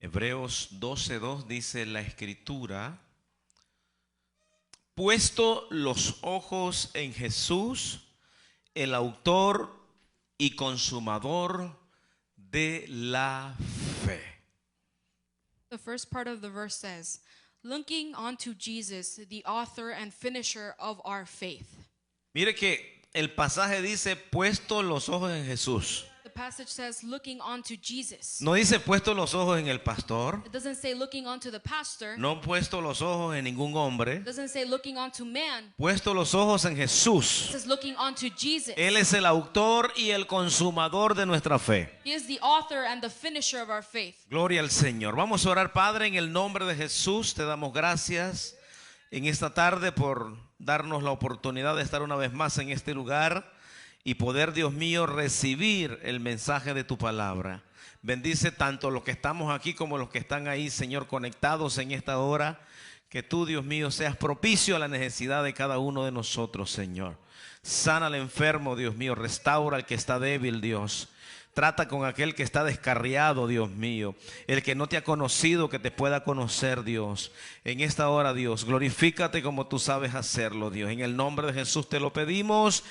Hebreos 12:2 dice la escritura: puesto los ojos en Jesús, el autor y consumador de la fe. The first part of the verse says, looking unto Jesus, the author and finisher of our faith. Mire que el pasaje dice puesto los ojos en Jesús. The passage says looking unto Jesus. No dice puesto los ojos en el pastor. It doesn't say looking unto the pastor. No puesto los ojos en ningún hombre. It doesn't say looking unto man. Puesto los ojos en It Jesús. says looking unto Jesus. Él es el autor y el consumador de nuestra fe. He is the author and the finisher of our faith. Gloria al Señor. Vamos a orar, Padre, en el nombre de Jesús. Te damos gracias en esta tarde por darnos la oportunidad de estar una vez más en este lugar y poder, Dios mío, recibir el mensaje de tu palabra. Bendice tanto los que estamos aquí como los que están ahí, Señor, conectados en esta hora. Que tú, Dios mío, seas propicio a la necesidad de cada uno de nosotros, Señor. Sana al enfermo, Dios mío. Restaura al que está débil, Dios. Trata con aquel que está descarriado, Dios mío. El que no te ha conocido, que te pueda conocer, Dios. En esta hora, Dios, glorifícate como tú sabes hacerlo, Dios. En el nombre de Jesús te lo pedimos.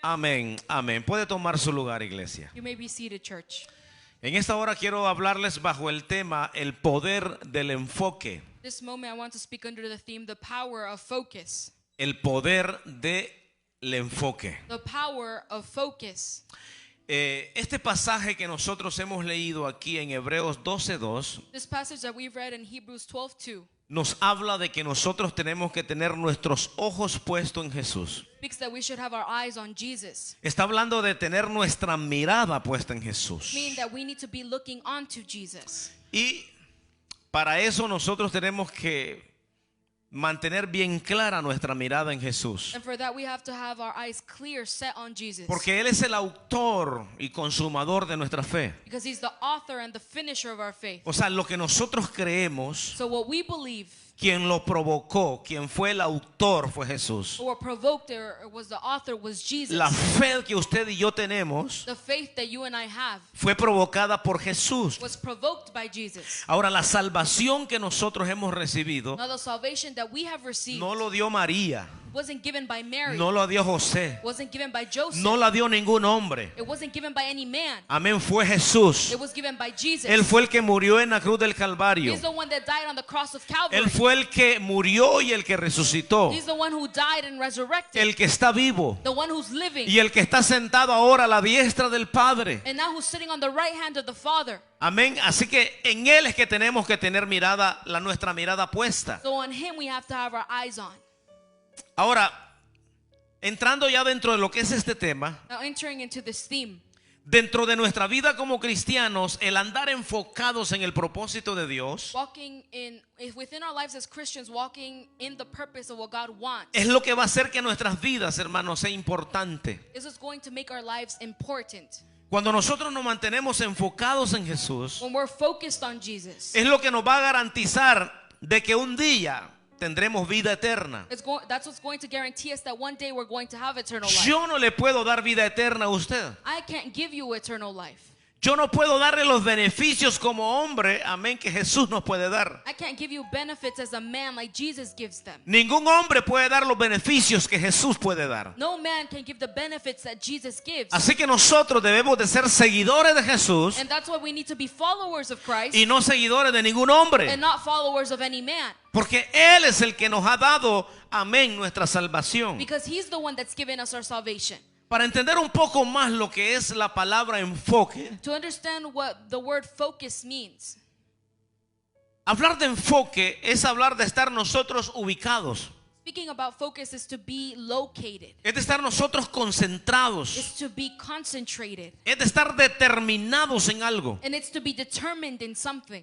Amén, amén. Puede tomar su lugar, iglesia. You may be seated, church. En esta hora quiero hablarles bajo el tema el poder del enfoque. This moment I want to speak under the theme, the power of focus. El poder del enfoque. The power of focus. Este pasaje que nosotros hemos leído aquí en Hebreos 12:2 This passage that we've read in Hebrews 12:2 nos habla de que nosotros tenemos que tener nuestros ojos puestos en Jesús. speaks that we should have our eyes on Jesus. Está hablando de tener nuestra mirada puesta en Jesús. Meaning that we need to be looking onto Jesus. Y para eso nosotros tenemos que mantener bien clara nuestra mirada en Jesús. And for that we have to have our eyes clear, set on Jesus. Porque Él es el autor y consumador de nuestra fe. Because he's the author and the finisher of our faith. O sea, lo que nosotros creemos, So what we believe, quien lo provocó, quien fue el autor fue Jesús. or provoked or was the author was Jesus. La fe que usted y yo tenemos The faith that you and I have fue provocada por Jesús. was provoked by Jesus. Ahora, la salvación que nosotros hemos recibido Now the salvation that we have received no lo dio María, wasn't given by Mary. no lo dio José, Wasn't given by Joseph. no la dio ningún hombre. It wasn't given by any man. Amén, fue Jesús. It was given by Jesus. Él fue el que murió en la cruz del Calvario. He's the one that died on the cross of Calvary. Él fue el que murió y el que resucitó. He's the one who died and resurrected. El que está vivo The one who's living. y el que está sentado ahora a la diestra del Padre. And now who's sitting on the right hand of the Father. Amén. Así que en Él es que tenemos que tener nuestra mirada puesta. So on him we have to have our eyes on. Ahora, entrando ya dentro de lo que es este tema, Now entering into this theme, dentro de nuestra vida como cristianos, el andar enfocados en el propósito de Dios within our lives as Christians, walking in the purpose of what God wants. es lo que va a hacer que nuestras vidas, hermanos, sea importante. This is going to make our lives important. Cuando nosotros nos mantenemos enfocados en Jesús, When we're focused on Jesus, es lo que nos va a garantizar de que un día tendremos vida eterna. that's what's going to guarantee us that one day we're going to have eternal life. Yo no le puedo dar vida eterna a usted. I can't give you eternal life. Yo no puedo darle los beneficios como hombre, amén, que Jesús nos puede dar. I can't give you benefits as a man like Jesus gives them. Ningún hombre puede dar los beneficios que Jesús puede dar. No man can give the benefits that Jesus gives. Así que nosotros debemos de ser seguidores de Jesús And that's why we need to be followers of Christ y no seguidores de ningún hombre. and not followers of any man. Porque Él es el que nos ha dado, amén, nuestra salvación. Because he's the one that's given us our salvation. Para entender un poco más lo que es la palabra enfoque, To understand what the word focus means, hablar de enfoque es hablar de estar nosotros ubicados. speaking about focus is to be located. Es de estar nosotros concentrados. It's to be concentrated. Es de estar determinados en algo. And it's to be determined in something.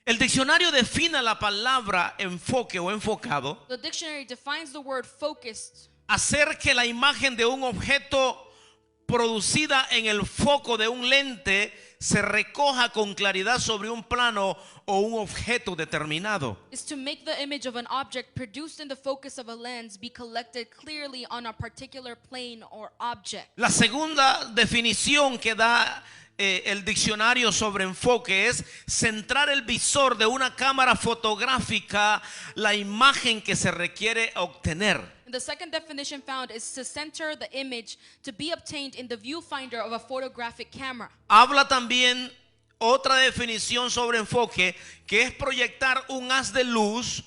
El diccionario define la palabra enfoque o enfocado: The dictionary defines the word focused hacer que la imagen de un objeto producida en el foco de un lente se recoja con claridad sobre un plano o un objeto determinado. Is to make the image of an object produced in the focus of a lens be collected clearly on a particular plane or object. La segunda definición que da el diccionario sobre enfoque es centrar el visor de una cámara fotográfica la imagen que se requiere obtener. And the second definition found is to center the image to be obtained in the viewfinder of a photographic camera. Habla también otra definición sobre enfoque, que es proyectar un haz de luz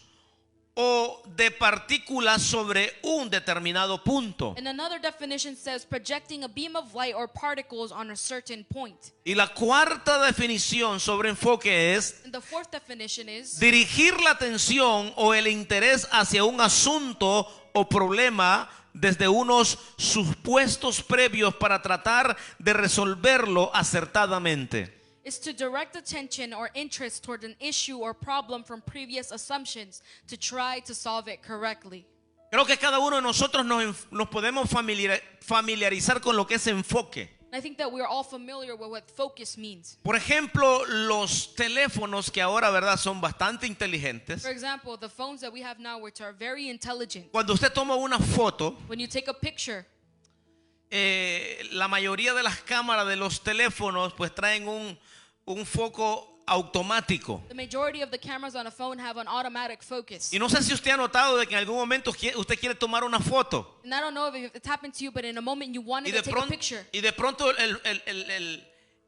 o de partículas sobre un determinado punto. And another definition says projecting a beam of light or particles on a certain point. Y la cuarta definición sobre enfoque es And the fourth definition is dirigir la atención o el interés hacia un asunto o problema desde unos supuestos previos para tratar de resolverlo acertadamente. is to direct attention or interest toward an issue or problem from previous assumptions to try to solve it correctly. Creo que cada uno de nosotros nos podemos familiarizar con lo que es enfoque. And I think that we're all familiar with what focus means. Por ejemplo, los teléfonos que ahora, ¿verdad?, son bastante inteligentes. For example, the phones that we have now, which are very intelligent. Cuando usted toma una foto, When you take a picture, la mayoría de las cámaras de los teléfonos pues traen un foco automático. the majority of the cameras on a phone have an automatic focus. Y no sé si usted ha notado de que en algún momento usted quiere tomar una foto And I don't know if it's happened to you, but in a moment you wanted to take a picture. y de pronto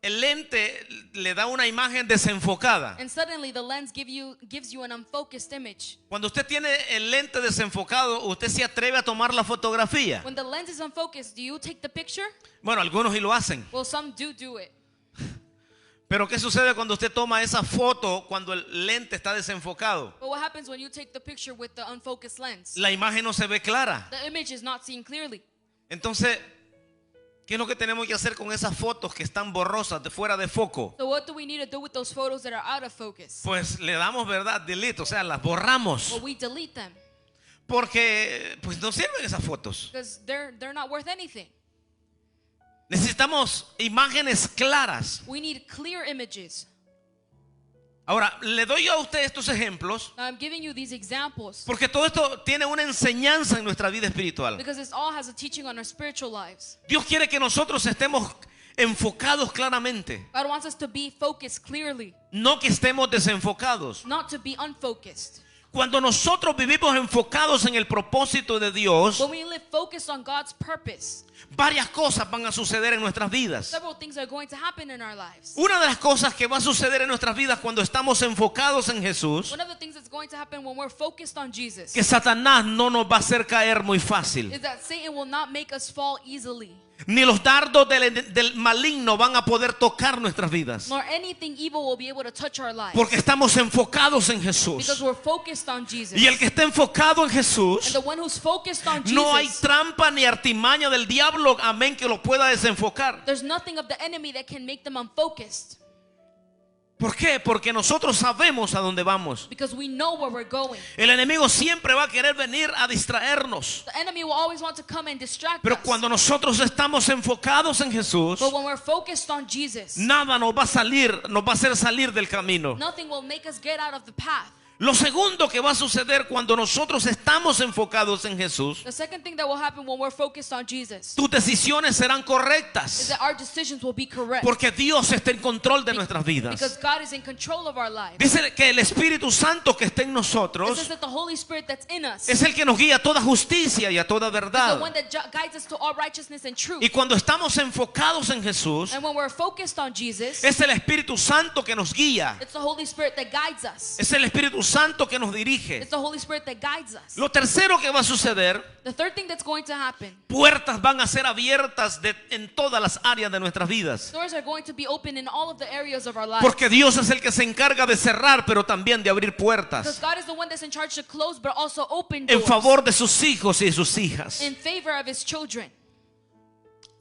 el lente le da una imagen desenfocada. And suddenly the lens gives you an unfocused image. Cuando usted tiene el lente desenfocado, usted se atreve a tomar la fotografía. When the lens is unfocused, do you take the picture? Bueno, algunos sí lo hacen. Well, some do it. Pero ¿qué sucede cuando usted toma esa foto cuando el lente está desenfocado? But what happens when you take the picture with the unfocused lens? La imagen no se ve clara. The image is not seen clearly. Entonces, ¿qué es lo que tenemos que hacer con esas fotos que están borrosas, de fuera de foco? So what do we need to do with those photos that are out of focus? Pues le damos, ¿verdad?, delete, o sea, las borramos. Well, we delete them Porque pues no sirven esas fotos. because they're not worth anything. Necesitamos imágenes claras. We need clear images. Ahora, le doy a usted estos ejemplos Now I'm giving you these examples porque todo esto tiene una enseñanza en nuestra vida espiritual. because this all has a teaching on our spiritual lives. Dios quiere que nosotros estemos enfocados claramente, God wants us to be focused clearly, no que estemos desenfocados. not to be unfocused. Cuando nosotros vivimos enfocados en el propósito de Dios, When we live focused on God's purpose, varias cosas van a suceder en nuestras vidas. several things are going to happen in our lives. Una de las cosas que va a suceder en nuestras vidas cuando estamos enfocados en Jesús, One of the things that's going to happen when we're focused on Jesus que Satanás no nos va a hacer caer muy fácil. is that Satan will not make us fall easily, Ni los dardos del maligno van a poder tocar nuestras vidas. nor anything evil will be able to touch our lives Porque estamos enfocados en because Jesús. we're focused on Jesus. Y el que está enfocado en And Jesús, the one who's focused on no hay Jesus, trampa ni artimaña del diablo, amén, que lo pueda desenfocar. there's nothing of the enemy that can make them unfocused ¿Por qué? Porque nosotros sabemos a dónde vamos. because we know where we're going. El enemigo siempre va a querer venir a distraernos. The enemy will always want to come and distract Pero us. cuando nosotros estamos enfocados en Jesús, But when we're focused on Jesus, nada nos va a hacer salir del camino. nothing will make us get out of the path. Lo segundo que va a suceder cuando nosotros estamos enfocados en Jesús, The second thing that will happen when we're focused on Jesus tus decisiones serán is correctas. that our decisions will be correct Porque Dios está en control de nuestras because vidas. God is in control of our lives. Dice que el Espíritu Santo que está en It nosotros says that the Holy Spirit that's in us es el que nos guía a toda justicia y a toda is the verdad. one that guides us to all righteousness and truth. Y cuando estamos enfocados en Jesús, And when we're focused on Jesus, es el Espíritu Santo que nos guía. it's the Holy Spirit that guides us. Es el Espíritu Santo que nos dirige. It's the Holy Spirit that guides us. Lo tercero que va a suceder, The third thing that's going to happen, puertas van a ser abiertas en todas las áreas de nuestras vidas. doors are going to be open in all of the areas of our lives. Porque Dios es el que se encarga de cerrar, pero también de abrir Because puertas God is the one that's in charge to close but also open en doors favor de sus hijos y sus hijas. in favor of his children.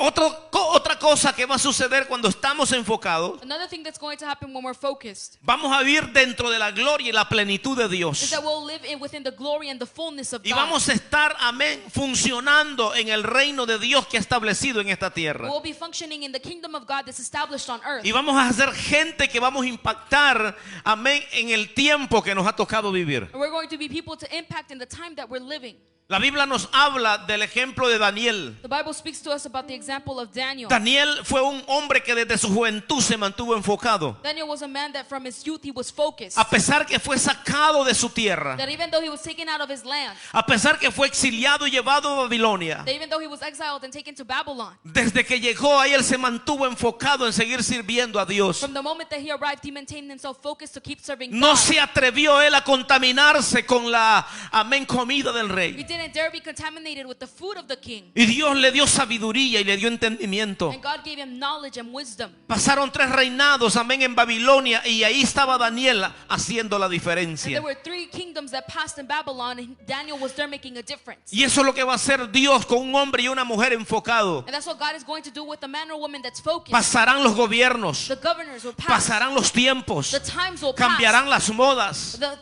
Otra cosa que va a suceder cuando estamos enfocados, Another thing that's going to happen when we're focused vamos a vivir dentro de la gloria y la plenitud de is Dios. that we'll live within the glory and the fullness of Y God. vamos a estar, amén, funcionando en el reino de Dios que ha establecido en esta tierra. We'll be functioning in the kingdom of God that's established on earth. Y vamos a ser gente que vamos a impactar, amén, en el tiempo que nos ha tocado vivir. And we're going to be people to impact in the time that we're living. La Biblia nos habla del ejemplo de Daniel. The Bible speaks to us about the example of Daniel. Daniel fue un hombre que desde su juventud se mantuvo enfocado. Daniel was a man that from his youth he was focused. A pesar que fue sacado de su tierra, That even though he was taken out of his land, a pesar que fue exiliado y llevado a Babilonia, that even though he was exiled and taken to Babylon, desde que llegó ahí él se mantuvo enfocado en seguir sirviendo a Dios. from the moment that he arrived, he maintained himself focused to keep serving No God. se atrevió él a contaminarse con la, amén, comida del He rey. didn't dare be contaminated with the food of the king. Y Dios le dio sabiduría y le dio entendimiento. And God gave him knowledge and wisdom. Pasaron 3 reinados, amén, en Babilonia, y ahí estaba Daniel haciendo la And diferencia. there were 3 kingdoms that passed in Babylon, and Daniel was there making a difference. Y eso es lo que va a hacer Dios con un hombre y una mujer enfocado. And that's what God is going to do with a man or woman that's focused. Pasarán los gobiernos, The governors will pass. pasarán los tiempos, The times will pass. cambiarán las modas. The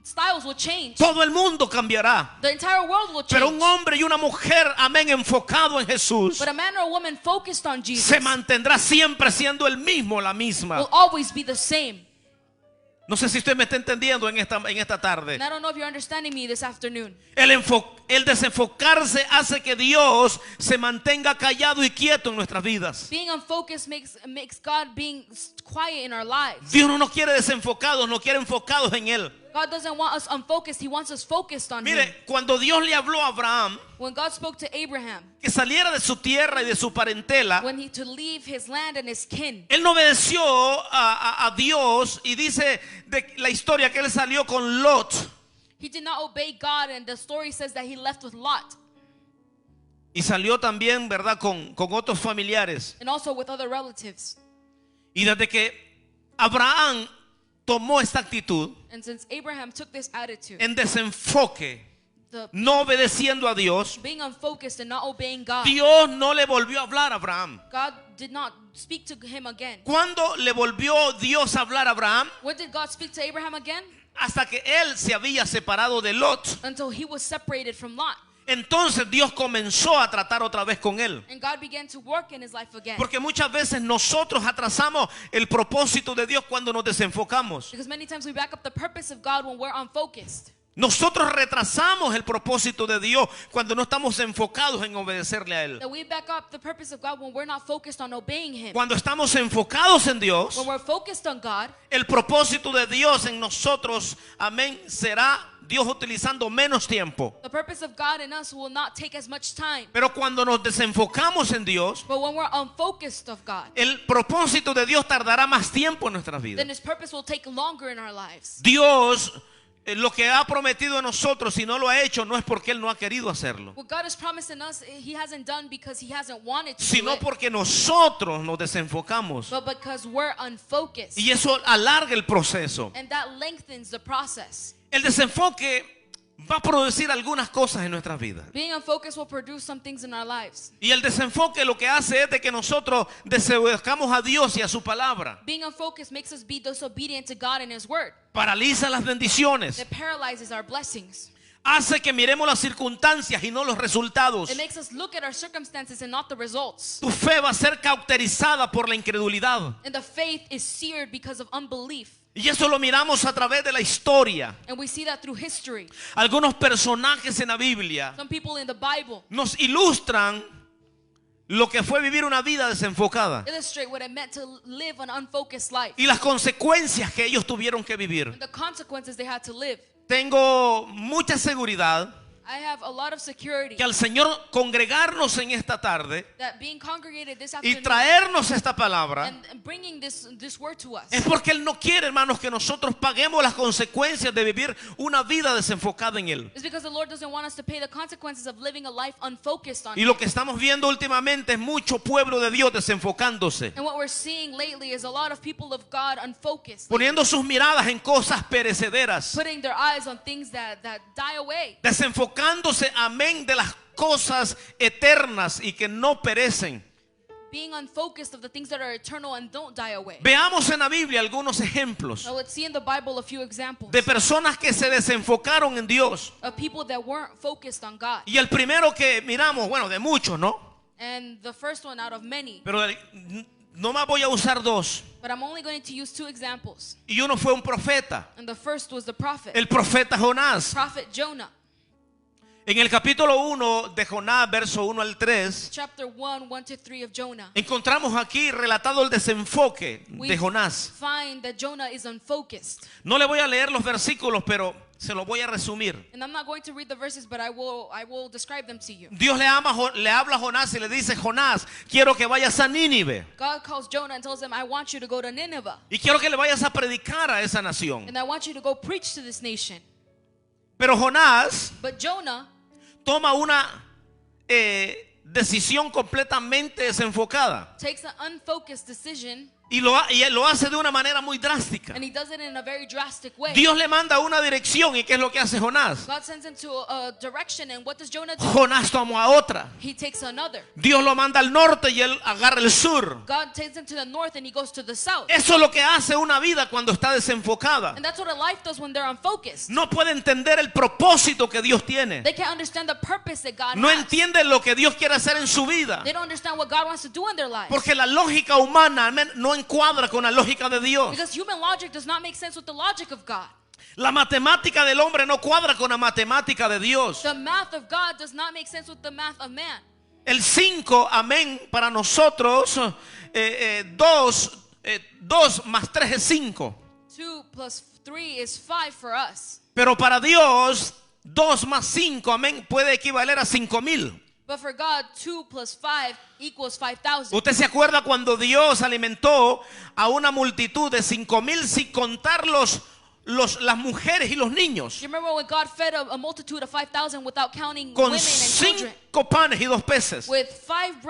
styles will change. Todo el mundo cambiará. The entire world will Pero change. un hombre y una mujer, amén, enfocado en Jesús, But a man or a woman focused on Jesus se mantendrá siempre siendo el mismo, la misma. will always be the same. No sé si usted me está entendiendo en esta tarde. And I don't know if you're understanding me this afternoon. El desenfocarse hace que Dios se mantenga callado y quieto en nuestras vidas. Being unfocused makes God being quiet in our lives. Dios no nos quiere desenfocados, nos quiere enfocados en Él. God doesn't want us unfocused. He wants us focused on Him. Mire, cuando Dios le habló a Abraham When God spoke to Abraham, que saliera de su tierra y de su parentela, when he to leave his land and his kin, él no obedeció a Dios, y dice de la historia que él salió con Lot. he did not obey God, and the story says that he left with Lot Y salió también, ¿verdad?, con otros familiares. and also with other relatives. Y desde que Abraham tomó esta actitud And since Abraham took this attitude, en desenfoque, the no obedeciendo a Dios, being unfocused and not obeying God, Dios no le volvió a hablar a Abraham. God did not speak to him again. ¿Cuándo le volvió Dios a hablar a Abraham? When did God speak to Abraham again? Hasta que él se había separado de Lot. Until he was separated from Lot. Entonces Dios comenzó a tratar otra vez con él. And God began to work in his life again. Porque muchas veces nosotros atrasamos el propósito de Dios cuando nos desenfocamos. Because many times we back up the purpose of God when we're unfocused. Nosotros retrasamos el propósito de Dios cuando no estamos enfocados en obedecerle a Él. That we back up the purpose of God when we're not focused on obeying Him. Cuando estamos enfocados en Dios, When we're focused on God, el propósito de Dios en nosotros, amén, será Dios utilizando menos tiempo. the purpose of God in us will not take as much time. Pero cuando nos desenfocamos en Dios, But when we're unfocused of God, el propósito de Dios tardará más tiempo en nuestras vidas. then His purpose will take longer in our lives. Dios, lo que ha prometido a nosotros, si no lo ha hecho, no es porque Él no ha querido hacerlo, What God has promised in us, He hasn't done because He hasn't wanted to do sino it, porque nosotros nos desenfocamos. but because we're unfocused. Y eso alarga el proceso. And that lengthens the process. El desenfoque va a producir algunas cosas en nuestras vidas. Being unfocused will produce some things in our lives. Y el desenfoque lo que hace es de que nosotros desobedezcamos a Dios y a su palabra. Being unfocused makes us be disobedient to God and His word. Paraliza las bendiciones. It paralyzes our blessings. Hace que miremos las circunstancias y no los resultados. It makes us look at our circumstances and not the results. Tu fe va a ser cauterizada por la incredulidad. And the faith is seared because of unbelief. Y eso lo miramos a través de la historia. And we see that through history. Algunos personajes en la Biblia Some people in the Bible nos ilustran lo que fue vivir una vida desenfocada illustrate what it meant to live an unfocused life y las consecuencias que ellos tuvieron que vivir. and the consequences they had to live. Tengo mucha seguridad I have a lot of security que al Señor congregarnos en esta tarde that being congregated this y afternoon traernos esta palabra and bringing this word to us es porque Él no quiere, hermanos, que nosotros paguemos las consecuencias de vivir una vida desenfocada en Él. is because the Lord doesn't want us to pay the consequences of living a life unfocused on Y Him. lo que estamos viendo últimamente es mucho pueblo de Dios desenfocándose, And what we're seeing lately is a lot of people of God unfocused, poniendo sus miradas en cosas perecederas, putting their eyes on things that die away, desenfocándose, amén, de las cosas eternas y que no perecen. being unfocused of the things that are eternal and don't die away. Veamos en la Biblia algunos ejemplos Now let's see in the Bible a few examples de personas que se desenfocaron en Dios. of people that weren't focused on God. Y el primero que miramos, bueno, de muchos, ¿no? And the first one out of many, Pero nomás voy a usar dos. but I'm only going to use two examples. Y uno fue un profeta, And the first was the prophet, el profeta Jonás. Prophet Jonah. En el capítulo 1 de Jonás, verso 1 al 3, Chapter 1, 1 to 3 of Jonah. encontramos aquí relatado el desenfoque We de Jonás. find that Jonah is unfocused. No le voy a leer los versículos, pero se los voy a resumir. And I'm not going to read the verses, but I will describe them to you. Dios le habla a Jonás y le dice: Jonás, quiero que vayas a Nínive God calls Jonah and tells him, I want you to go to Nineveh. y quiero que le vayas a predicar a esa nación. And I want you to go preach to this nation. Pero Jonás But Jonah toma una decisión completamente desenfocada takes an unfocused decision, y lo hace de una manera muy drástica. and he does it in a very drastic way. Dios le manda una dirección, y ¿qué es lo que hace Jonás? God sends him to a direction, and what does Jonah do? Jonás toma otra. He takes another. Dios lo manda al norte y él agarra el sur. God takes him to the north, and he goes to the south. Eso es lo que hace una vida cuando está desenfocada. And that's what a life does when they're unfocused. No puede entender el propósito que Dios tiene. They can't understand the purpose that God No has. entiende lo que Dios quiere hacer en su vida. They don't understand what God wants to do in their lives. Porque la lógica humana no encuadra con la lógica de Dios. Because human logic does not make sense with the logic of God. La matemática del hombre no cuadra con la matemática de Dios. The math of God does not make sense with the math of man. El 5, amén, para nosotros, 2 más 3 es 5. 2 plus 3 is 5 for us. Pero para Dios, 2 más 5, amén, puede equivaler a 5,000. But for God, 2 plus 5 equals 5,000. ¿Usted se acuerda cuando Dios alimentó a una multitud de 5,000 sin contar las mujeres y los niños? You remember when God fed a multitude of 5,000 without counting Con women and children? 5 panes y 2 peces. With 5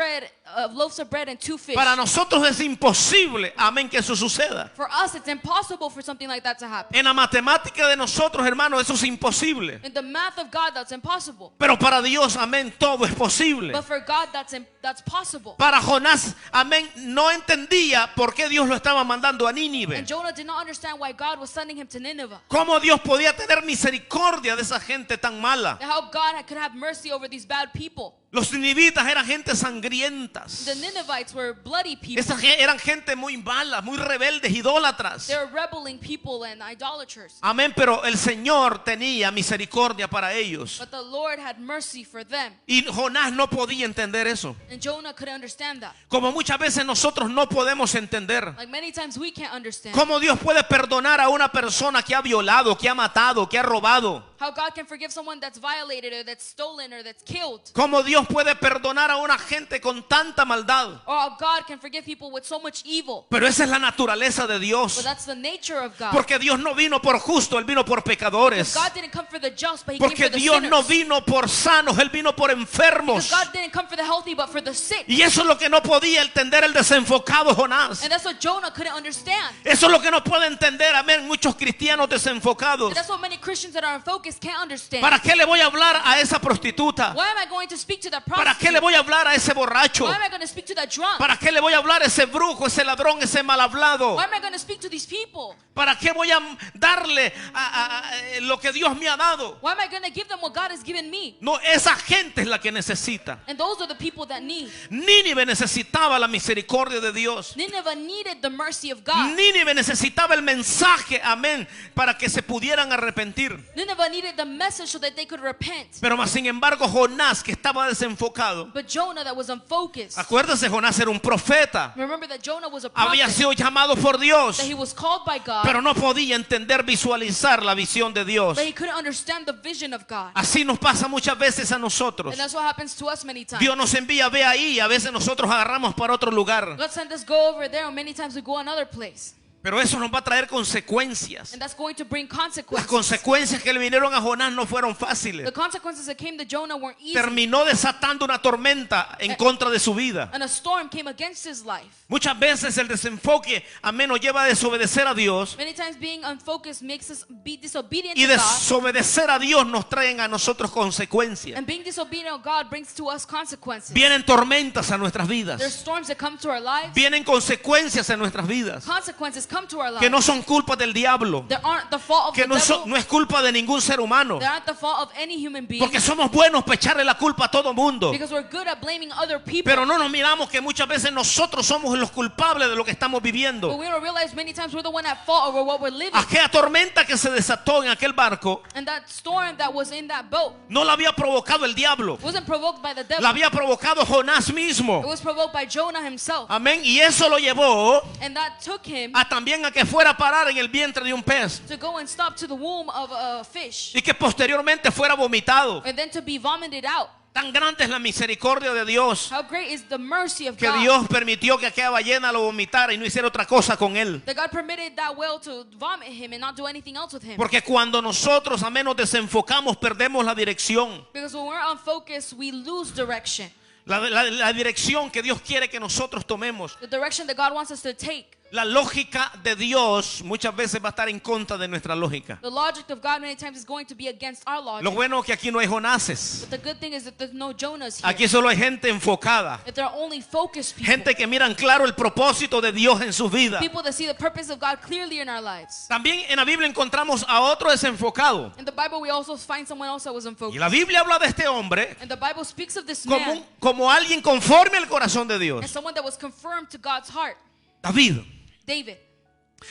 loaves of bread and 2 fish. Para nosotros es imposible, amén, que eso suceda. For us, it's impossible for something like that to happen. En la matemática de nosotros, hermanos, eso es imposible. In the math of God, that's impossible. Pero para Dios, amén, todo es posible. But for God, that's possible. Para Jonás, amén, no entendía por qué Dios lo estaba mandando a Nínive. And Jonah did not understand why God was sending him to Nineveh. ¿Cómo Dios podía tener misericordia de esa gente tan mala? And how God could have mercy over these bad people. Los ninivitas eran gente sangrientas. The Ninevites were bloody people. Eran gente muy mala, muy rebeldes, idólatras. They were rebelling people and idolaters. Amén, pero el Señor tenía misericordia para ellos. But the Lord had mercy for them. Y Jonás no podía entender eso. And Jonah couldn't understand that. Como muchas veces nosotros no podemos entender Like many times we can't understand. cómo Dios puede perdonar a una persona que ha violado, que ha matado, que ha robado. How God can forgive someone that's violated or that's stolen or that's killed. Cómo Dios puede perdonar a una gente con tanta maldad. Or how God can forgive people with so much evil. Pero esa es la naturaleza de But Dios. that's the nature of God. Porque Dios no vino por justo, Él vino por pecadores. God didn't come for the just, but He came Porque for the Dios no sinners. vino por sanos, Él vino por enfermos. Because God didn't come for the healthy, but for the sick. Y eso es lo que no podía entender el desenfocado Jonás. And that's what Jonah couldn't understand. Eso es lo que no puede entender, amén, muchos cristianos desenfocados. And that's what many Christians that are unfocused can't understand. ¿Para qué le voy a hablar a esa prostituta? Why am I going to speak to that ¿Para qué prostitute? le voy a hablar a ese borracho? Why am I going to speak to that drunk? ¿Para qué le voy a hablar a ese brujo, ese ladrón, ese mal hablado? Why am I going to speak to these people? ¿Para qué voy a darle a lo que Dios me ha dado? Why am I going to give them what God has given me? No, esa gente es la que necesita. And those are the people that need. Nínive necesitaba la misericordia de Dios. Nineveh needed the mercy of God. Nínive necesitaba el mensaje, amén, para que se pudieran arrepentir. Nineveh needed the message so that they could repent. Pero más sin embargo, Jonás, que estaba desenfocado, But Jonah that was unfocused. acuérdese, Jonás era un profeta. Remember that Jonah was a Había prophet. sido llamado por Dios, That he was called by God. pero no podía entender, visualizar la visión de Dios. But he couldn't understand the vision of God. Así nos pasa muchas veces a nosotros. And that's what happens to us many times. Dios nos envía, ve ahí, y a veces nosotros agarramos para otro lugar. God sent us go over there, and many times we go another place. Pero eso nos va a traer consecuencias. And that's going to bring Las consequences. consecuencias que le vinieron a Jonás no fueron fáciles. The consequences that came to Jonah weren't easy. Terminó desatando una tormenta en contra de su vida. And a storm came against his life. Muchas veces el desenfoque, amén, nos lleva a desobedecer a Dios. Many times being unfocused makes us be disobedient Y to God. desobedecer a Dios nos traen a nosotros consecuencias. And being disobedient to God brings to us consequences. Vienen tormentas a nuestras There's vidas. storms that come to our lives. Vienen consecuencias en nuestras vidas. Consequences come to our lives. Que no son culpa del diablo. They aren't the fault of Que the no, devil. no es culpa de ningún ser humano. They aren't the fault of any human being. Porque somos buenos para echarle la culpa a todo mundo. Because we're good at blaming other people. Pero no nos miramos que muchas veces nosotros somos los culpables de lo que estamos But viviendo. we don't realize many times we're the one at fault over what we're living. Aquella tormenta que se desató en aquel barco And that storm that was in that boat no la había provocado el diablo. wasn't provoked by the devil. La había provocado Jonás It mismo. was provoked by Jonah himself. Amén. Y eso lo llevó And that took him a también a que fuera a parar en el vientre de un pez. to go and stop to the womb of a fish. Y que posteriormente fuera vomitado. And then to be vomited out. Tan grande es la misericordia de Dios How great is the mercy of que God. Dios permitió que aquella ballena lo vomitara y no hiciera otra cosa con él. That God permitted that whale to vomit him and not do anything else with him. Porque cuando nosotros, amén, nos desenfocamos, perdemos la dirección. Because when we're unfocused, we lose direction. La dirección que Dios quiere que nosotros tomemos. The direction that God wants us to take. La lógica de Dios muchas veces va a estar en contra de nuestra lógica. The logic of God many times is going to be against our logic. Lo bueno es que aquí no hay Jonases. But the good thing is that there's no Jonahs here. Aquí solo hay gente enfocada. That there are only focused people. Gente que miran claro el propósito de Dios en sus vidas. People that see the purpose of God clearly in our lives. También en la Biblia encontramos a otro desenfocado. In the Bible we also find someone else that was Y unfocused. la Biblia habla de este hombre And the Bible speaks of this como, man como alguien conforme al corazón de as Dios. someone that was confirmed to God's heart. David. David.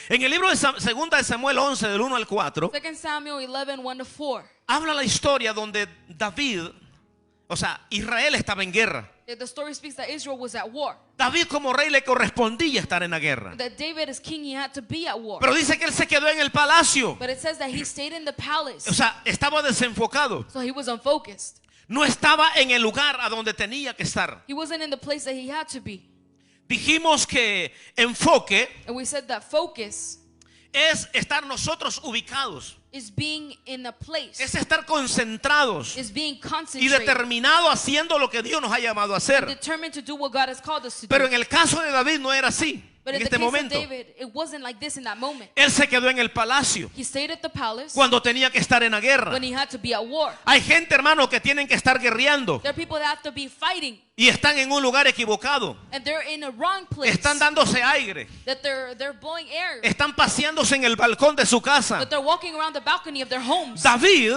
En el libro de Segunda de Samuel 11 del 1 al 4 2 Samuel 11, 1-4. habla la historia donde David, o sea, Israel estaba en guerra. The story speaks that Israel was at war. David como rey le correspondía estar en la guerra. That David as king he had to be at war. Pero dice que él se quedó en el palacio. But it says that he stayed in the palace. O sea, estaba desenfocado. So he was unfocused. No estaba en el lugar a donde tenía que estar. He wasn't in the place that he had to be. Dijimos que enfoque And we said that focus es estar nosotros ubicados. is being in a place. Es estar concentrados Is being y concentrated. determinados haciendo lo que Dios nos ha llamado a hacer. Determined to do what God has called us to Pero do. en el caso de David no era así. But En in the este case of momento, David, it wasn't like this in that moment. él se quedó en el palacio He stayed at the palace cuando tenía que estar en la guerra. when he had to be at war. Hay gente, hermano, que tienen que estar guerreando There are people that have to be fighting y están en un lugar equivocado. and they're in a wrong place. Están dándose aire. That they're blowing air. Están paseándose en el balcón de su casa. That they're walking around the balcony of their homes. David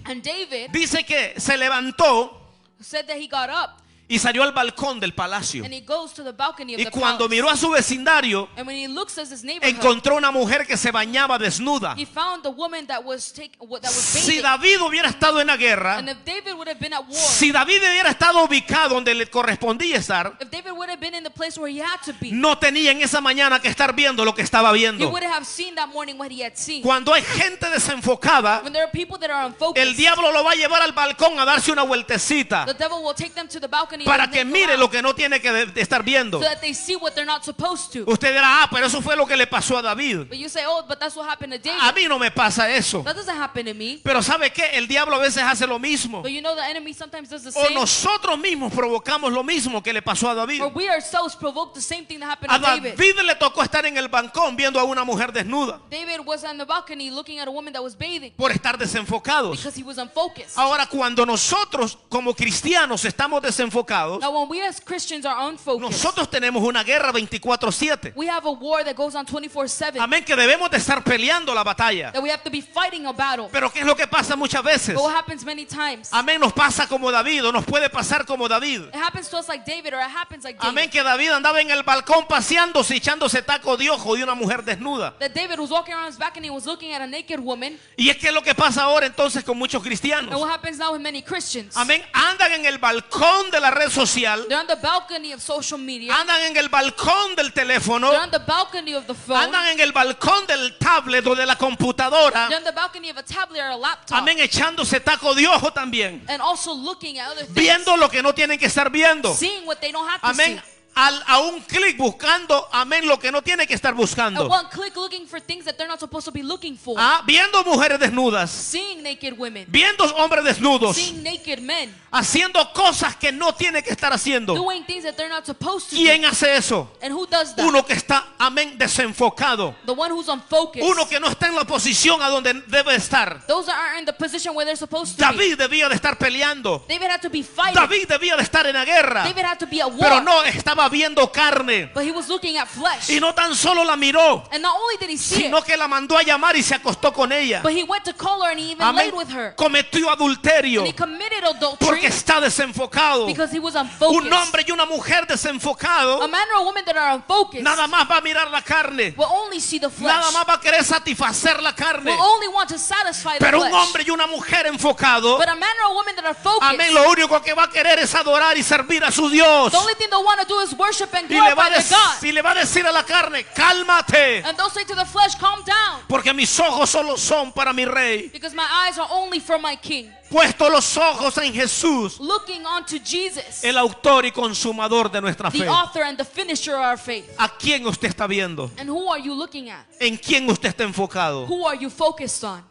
And David dice que se levantó said that he got up y salió al balcón del palacio. and he goes to the balcony of Y the cuando palace. miró a su vecindario, And when he looks at his neighborhood, encontró una mujer que se bañaba desnuda. he found the woman that was Si bathing. David hubiera estado en la guerra, And if David would have been at war, si David hubiera estado ubicado donde le correspondía estar, if David would have been in the place where he had to be, no tenía en esa mañana que estar viendo lo que estaba he viendo. would have seen that morning what he had seen. Cuando hay gente desenfocada, When there are people that are el unfocused, diablo lo va a llevar al balcón a darse una vueltecita the devil will take them to the balcony para and que they go mire out lo que no tiene que de estar viendo. so that they see what they're not supposed to. Usted dirá, pero eso fue lo que le pasó a David. But you say, oh, but that's what happened to David. A mí no me pasa eso. That doesn't happen to me. Pero ¿sabe qué? El diablo a veces hace lo mismo. But you know the enemy sometimes does the O same. nosotros mismos provocamos lo mismo que le pasó a David. Or we ourselves provoke the same thing that happened A to David. David le tocó estar en el balcón viendo a una mujer desnuda David was on the balcony looking at a woman that was bathing por estar desenfocados. because he was unfocused. Ahora, cuando nosotros como cristianos estamos desenfocados, Now, when we as Christians are unfocused, nosotros tenemos una guerra 24/7. we have a war that goes on 24/7. Amén, que debemos de estar peleando la batalla. That we have to be fighting a battle. Pero ¿qué es lo que pasa muchas veces? But what happens many times? Amén, nos pasa como David o nos puede pasar como David. It happens to us like David, or it happens like Amén, David. que David andaba en el balcón paseándose y echándose taco de ojo de una mujer desnuda. That David was walking around his back and he was looking at a naked woman. Y es que es lo que pasa ahora entonces con muchos And cristianos. what happens now with many Christians? Amén, andan en el balcón de la red social, They're on the balcony of social media. andan en el balcón del teléfono, They're on the balcony of the phone. andan en el balcón del tablet o de la computadora. They're on the balcony of a tablet or a laptop. Amén, echándose taco de ojo también, And also looking at other things. viendo lo que no tienen que estar viendo. Seeing what they don't have to Amén. see. a un clic buscando, amén, lo que no tiene que estar At buscando. one click looking for things that they're not supposed to be looking for. Viendo mujeres desnudas, Seeing naked women. viendo hombres desnudos, Seeing naked men. haciendo cosas que no tiene que estar haciendo. Doing things that they're not supposed to do. ¿Quién hace eso? And who does that? Uno que está, amén, desenfocado. The one who's unfocused. Uno que no está en la posición a donde debe estar. Those that aren't in the position where they're supposed to be. David debía de estar peleando. David had to be fighting. David debía de estar en la guerra. David had to be at war. Pero no, estaba viendo carne. But he was looking at flesh. Y no tan solo la miró, And not only did he see sino it, que la mandó a llamar y se acostó con ella. but he went to call her and he even Amén. laid with her. Cometió adulterio And he committed porque adultery está desenfocado. because he was Un unfocused. hombre y una mujer desenfocado A man or a woman that are unfocused nada más va a mirar la carne. will only see the flesh. Nada más va a querer satisfacer la carne. Will only want to satisfy the Pero un flesh. hombre y una mujer enfocado, But a man or a woman that are focused, amén, lo único que va a querer es adorar y servir a su Dios. the only thing they want to do is worship and Y le va glorify their God. y le va a decir a la carne, cálmate, And they'll say to the flesh, calm down, porque mis ojos solo son para mi rey. because my eyes are only for my King. Puesto los ojos en Jesús, Looking onto Jesus, el autor y consumador de nuestra the fe. author and the finisher of our faith. ¿A quién usted está viendo? And who are you looking at? ¿En quién usted está enfocado? Who are you focused on?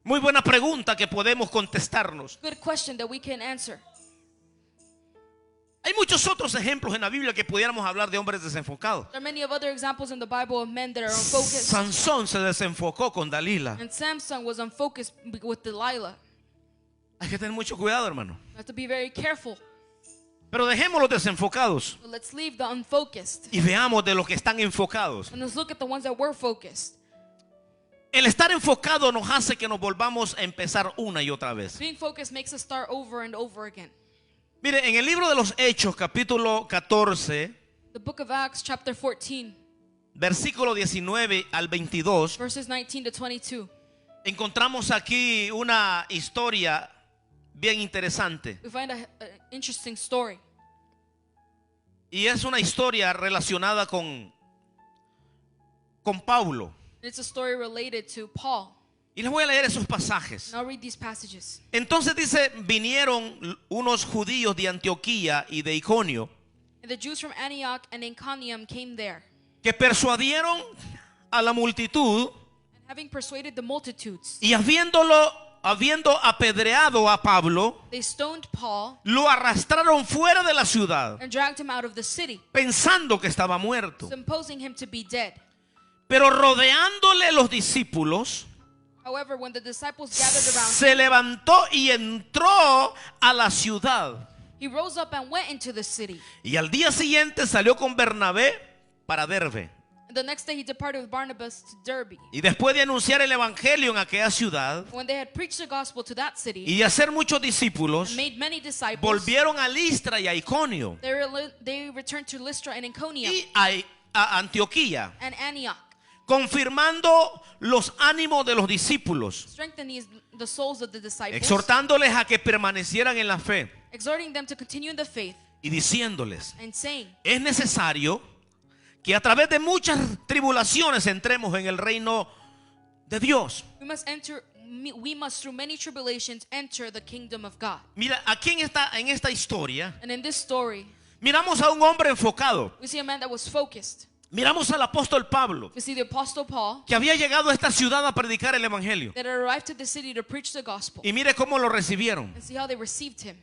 Muy buena pregunta que podemos contestarnos. Good question that we can answer. Hay muchos otros ejemplos en la Biblia que pudiéramos hablar de hombres desenfocados. There are many of other examples in the Bible of men that are unfocused. Sansón se desenfocó con Dalila. And Samson was unfocused with Delilah. Hay que tener mucho cuidado, hermano. You have to be very careful. Pero dejemos los desenfocados But let's leave the unfocused. y veamos de los que están enfocados. And let's look at the ones that were focused. El estar enfocado nos hace que nos volvamos a empezar una y otra vez. Being focused makes us start over and over again. Mire, en el libro de los Hechos, capítulo 14, The book of Acts, chapter 14, versículo 19 al 22, verses 19 to 22. encontramos aquí una historia bien interesante. We find an interesting story. Y es una historia relacionada con Pablo. It's a story related to Paul. Y les voy a leer esos pasajes. And I'll read these passages. Entonces dice, vinieron unos judíos de Antioquía y de Iconio And the Jews from Antioch and Iconium came there. que persuadieron a la multitud And having persuaded the multitudes, y habiendo apedreado a Pablo, they stoned Paul lo arrastraron fuera de la ciudad, and dragged him out of the city, pensando que estaba muerto. supposing him to be dead. Pero rodeándole los discípulos, However, when the disciples gathered around him, se levantó y entró a la ciudad. he rose up and went into the city. Y al día siguiente salió con Bernabé para Derbe. And the next day he departed with Barnabas to Derbe. Y después de anunciar el evangelio en aquella ciudad When they had preached the gospel to that city y de hacer muchos discípulos, and made many disciples, volvieron a Listra y a Iconio they returned to Lystra and Iconium y a Antioquía, and Antioch, confirmando los ánimos de los discípulos, strengthening the souls of the disciples, exhortándoles a que permanecieran en la fe exhorting them to continue in the faith, y diciéndoles, and saying, es necesario que a través de muchas tribulaciones entremos en el reino de Dios. we must through many tribulations enter the kingdom of God. Mira, aquí en esta historia And in this story, miramos a un hombre enfocado. we see a man that was focused. Miramos al apóstol Pablo, We see the apostle Paul que había llegado a esta ciudad a predicar el evangelio. that arrived to the city to preach the gospel. Y mire cómo lo recibieron. And see how they received him.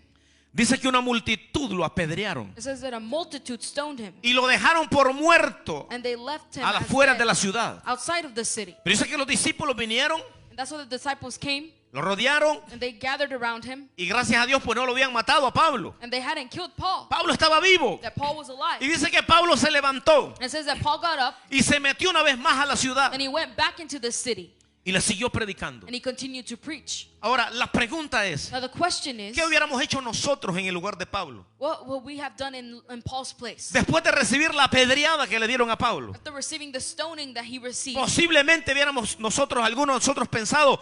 Dice que una multitud lo apedrearon It says that a multitude stoned him, y lo dejaron por muerto and they left him a las as afueras dead de la ciudad. outside of the city. Pero dice que los discípulos vinieron, And that's why the disciples came, lo rodearon and they gathered around him, y gracias a Dios pues no lo habían matado a Pablo. and they hadn't killed Paul, Pablo estaba vivo. that Paul was alive. Y dice que Pablo se levantó And it says that Paul got up, y se metió una vez más a la ciudad and he went back into the city, y le siguió predicando. and he continued to preach. Ahora, la pregunta es, Now the question is, ¿qué hubiéramos hecho nosotros en el lugar de Pablo? what would we have done in Paul's place? Después de recibir la apedreada que le dieron a Pablo. After receiving the stoning that he received, Posiblemente algunos de nosotros pensado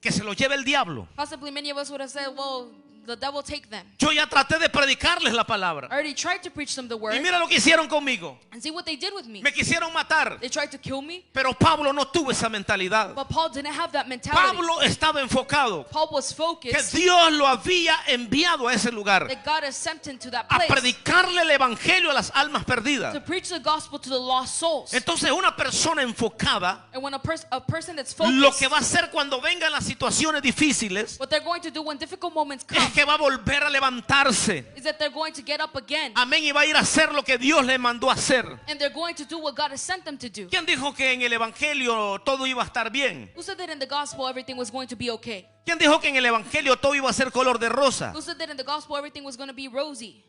que se lo lleve el diablo. possibly many of us would have said, well, the devil take them. Yo ya traté de predicarles la palabra. I already tried to preach them the word. Y mira lo que hicieron conmigo. And see what they did with me. Me quisieron matar. They tried to kill me. Pero Pablo no tuvo esa mentalidad. But Paul didn't have that mentality. Pablo estaba enfocado Paul was que focused Dios lo había enviado a ese lugar that God has sent him to that a place predicarle el evangelio a las almas perdidas. to preach the gospel to the lost souls. Entonces una persona enfocada And when a person that's lo focused, que va a hacer cuando vengan las situaciones difíciles what they're going to do when difficult moments come es que va a volver a levantarse. is that they're going to get up again. Amén. Y va a ir a hacer lo que Dios le mandó a hacer. And they're going to do what God has sent them to do. ¿Quién dijo que en el evangelio todo iba a estar bien? Who said that in the gospel everything was going to be okay? ¿Quién dijo que en el evangelio todo iba a ser color de rosa? Who said that in the gospel everything was going to be rosy?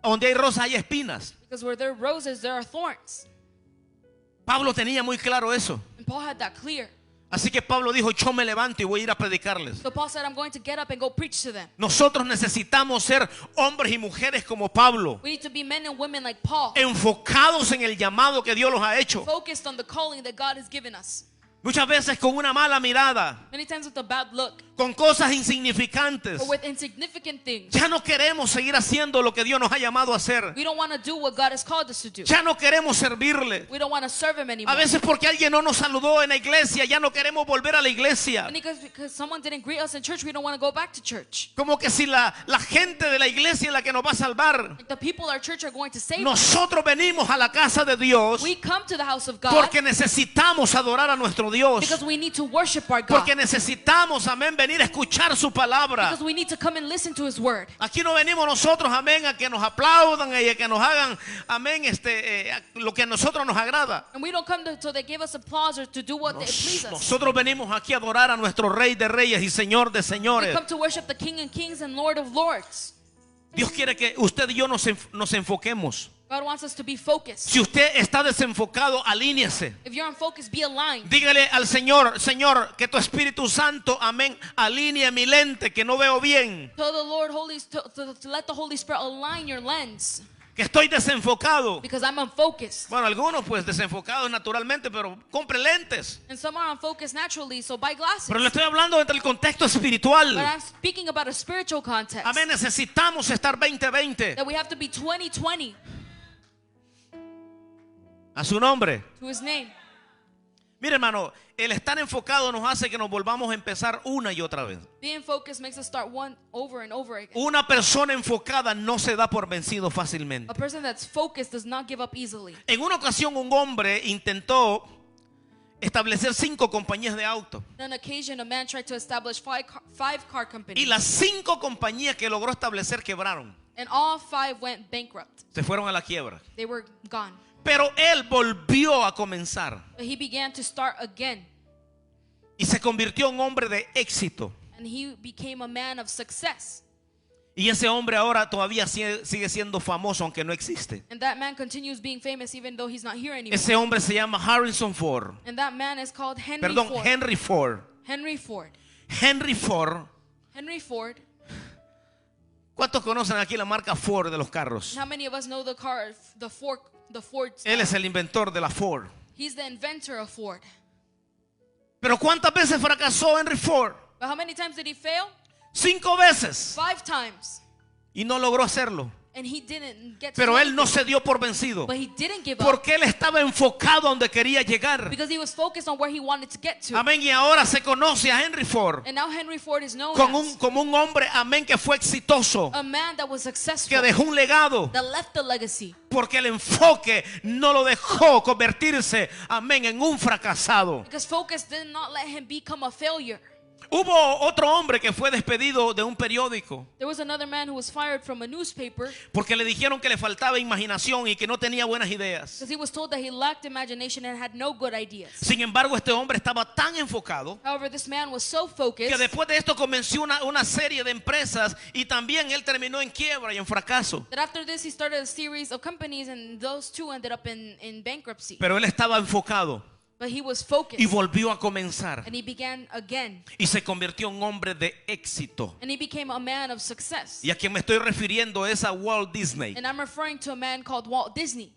Donde hay rosas hay espinas. Because where there are roses, there are thorns. Pablo tenía muy claro eso. And Paul had that clear. Así que Pablo dijo, yo me levanto y voy a ir a predicarles. So Paul said, I'm going to get up and go preach to them. Nosotros necesitamos ser hombres y mujeres como Pablo, We need to be men and women like Paul, enfocados en el llamado que Dios los ha hecho. focused on the calling that God has given us. Muchas veces con una mala mirada, Many times with a bad look con cosas insignificantes. or with insignificant things. Ya no queremos seguir haciendo lo que Dios nos ha llamado a hacer. We don't want to do what God has called us to do. Ya no queremos servirle. We don't want to serve Him A anymore. veces porque alguien no nos saludó en la iglesia, ya no queremos volver a la iglesia. And because someone didn't greet us in church, we don't want to go back to church. Como que si la gente de la iglesia es la que nos va a salvar. Like the people at our church are going to save us. Nosotros venimos a la casa de Dios We come to the house of God porque necesitamos adorar a nuestro Dios. because we need to worship our God. Porque necesitamos, amén, venir a escuchar su palabra. Because we need to come and listen to His word. Aquí no venimos nosotros, amén, a que nos aplaudan y a que nos hagan, amén, lo que a nosotros nos agrada. And we don't come so they give us applause or to do what they please us. Nosotros venimos aquí a adorar a nuestro Rey de Reyes y Señor de We Señores. come to worship the King of Kings and Lord of Lords. Dios quiere que usted y yo nos enfoquemos. God wants us to be focused. Si usted está desenfocado, alíñese. If you're unfocused, be aligned. Dígale al Señor, Señor, que tu Espíritu Santo, amén, alinee mi lente que no veo bien. Tell the Lord to let the Holy Spirit align your lens Que estoy desenfocado. because I'm unfocused. Bueno, algunos pues desenfocados naturalmente, pero compre lentes. And some are unfocused naturally, so buy glasses. Pero le estoy hablando entre el contexto But espiritual. I'm speaking about a spiritual context. Amén, necesitamos estar 20-20. That we have to be 20-20 A su nombre. to His name. Mire, hermano, el estar enfocado nos hace que nos volvamos a empezar una y otra vez. Being focused makes us start one over and over again. Una persona enfocada no se da por vencido fácilmente. A person that's focused does not give up easily. En una ocasión un hombre intentó establecer 5 compañías de auto. On an occasion, a man tried to establish five car Y companies, las 5 compañías que logró establecer quebraron. and all 5 went bankrupt. Se fueron a la quiebra. They were gone. Pero él volvió a comenzar But he began to start again, y se convirtió en un hombre de éxito. and he became a man of success. Y ese hombre ahora todavía sigue siendo famoso aunque no existe. And that man continues being famous even though he's not here anymore. Ese hombre se llama Harrison Ford. And that man is called Henry Perdón, Ford. Henry Ford. Henry Ford. Henry Ford. Henry Ford. ¿Cuántos conocen aquí la marca Ford de los carros? How many of us know the car, the Ford Él style? es el inventor de la Ford. He's the inventor of Ford. Pero ¿cuántas veces fracasó Henry Ford? But how many times did he fail? 5 veces. 5 times. Y no logró hacerlo. And he didn't get to Pero do él no anything. se dio por vencido. But he didn't give up Porque él estaba enfocado a donde quería llegar. because he was focused on where he wanted to get to. Amén. Y ahora se conoce a Henry Ford And now Henry Ford is known como un hombre, amén, que fue exitoso. as a man that was successful, Que dejó un legado. that left a legacy. Porque el enfoque no lo dejó convertirse, amén, en un fracasado. Because focus did not let him become a failure. Hubo otro hombre que fue despedido de un periódico There was another man who was fired from a newspaper porque le dijeron que le faltaba imaginación y que no tenía buenas ideas. because he was told that he lacked imagination and had no good ideas. Sin embargo, este hombre estaba tan enfocado However, this man was so que focused después de esto comenzó una serie de empresas y también él terminó en quiebra y en fracaso. that after this he started a series of companies, and those 2 ended up in bankruptcy. Pero él estaba enfocado But he was focused, y volvió a comenzar and he began again, y se convirtió en un hombre de éxito. and he became a man of success. Y a quien me estoy refiriendo es a Walt Disney. And I'm referring to a man called Walt Disney.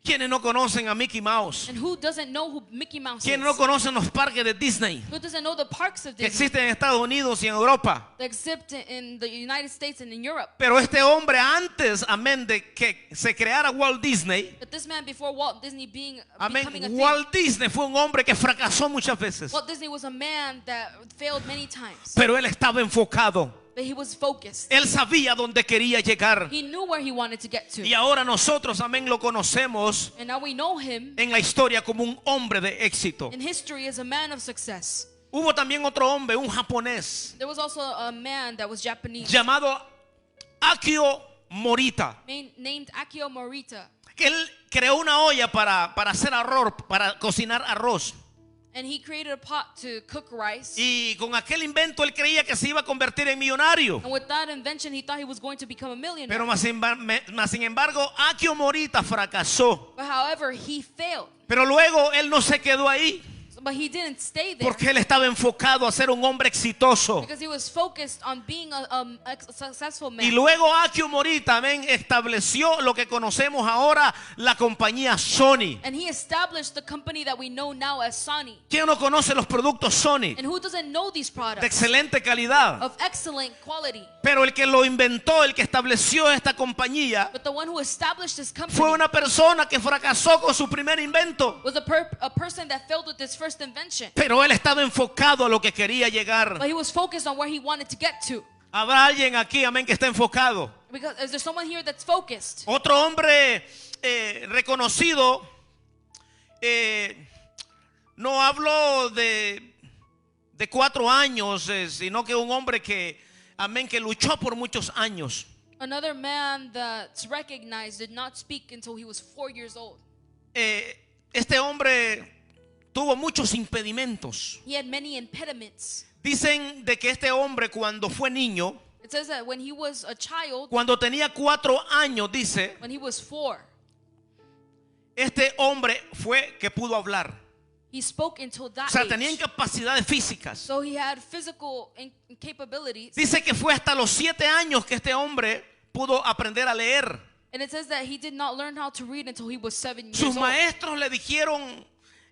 ¿Quiénes no conocen a Mickey Mouse? And who doesn't know who Mickey Mouse ¿Quiénes no is? conocen los parques de Disney Who doesn't know the parks of que Disney existen en Estados Unidos y en Europa? that exist in the United States and in Europe? Pero este hombre, antes, amén, de que se creara Walt Disney, But this man, before Walt Disney becoming a amén, thing, Walt Disney fue un hombre que fracasó muchas veces, Walt Disney was a man that failed many times, pero él estaba enfocado. but he was focused. Él sabía dónde quería llegar. He knew where he wanted to get to. Y ahora nosotros, amén, lo conocemos And now we know him en la historia como un hombre de éxito. in history as a man of success. Hubo también otro hombre, un japonés, There was also a man that was Japanese, llamado Akio Morita, named Akio Morita. que él creó una olla para hacer arroz, para cocinar arroz. And he created a pot to cook rice. Y con aquel invento él creía que se iba a convertir en millonario. And with that invention, he thought he was going to become a millionaire. Pero más sin embargo, Akio Morita fracasó. But however, he failed. Pero luego él no se quedó ahí, But he didn't stay there porque él estaba enfocado a ser un hombre exitoso. because he was focused on being a successful Y man. luego Akio Morita, amén, estableció lo que conocemos ahora, la compañía Sony. And he established the company that we know now as Sony. ¿Quién no conoce los productos Sony? And who doesn't know these De products excelente calidad. of excellent quality? Pero el que lo inventó, el que estableció esta compañía, But the one who established this company fue una persona que fracasó con su primer invento. was a person that failed with his first invention. Pero él estaba enfocado a lo que quería llegar. But he was focused on where he wanted to get to. Habrá alguien aquí, amén, que está enfocado. Because is there someone here that's focused? Otro hombre reconocido, no hablo de 4 años, sino que un hombre que, amén, que luchó por muchos años. Another man that's recognized did not speak until he was 4 years old. Este hombre tuvo muchos impedimentos. He had many impediments. Dicen de que este hombre, cuando fue niño, It says that when he was a child, cuando tenía 4 años, dice, when he was 4, este hombre fue que pudo hablar. he spoke until O that sea, tenía age. incapacidades físicas. So he had physical capabilities. Dice que fue hasta los 7 años que este hombre pudo aprender a leer. And it says that he did not learn how to read until he was 7 years Sus old. maestros le dijeron